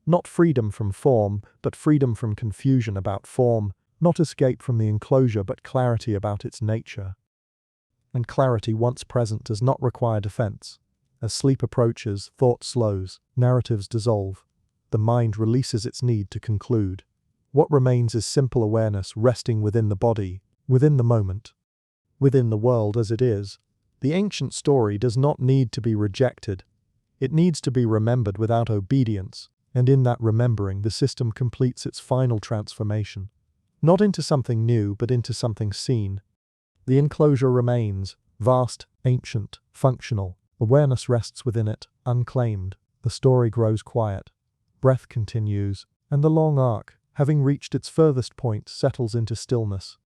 A: Not freedom from form, but freedom from confusion about form. Not escape from the enclosure, but clarity about its nature. And clarity, once present, does not require defense. As sleep approaches, thought slows, narratives dissolve. The mind releases its need to conclude. What remains is simple awareness resting within the body, within the moment, within the world as it is. The ancient story does not need to be rejected. It needs to be remembered without obedience, and in that remembering the system completes its final transformation. Not into something new, but into something seen. The enclosure remains, vast, ancient, functional. Awareness rests within it, unclaimed. The story grows quiet. Breath continues, and the long arc, having reached its furthest point, settles into stillness.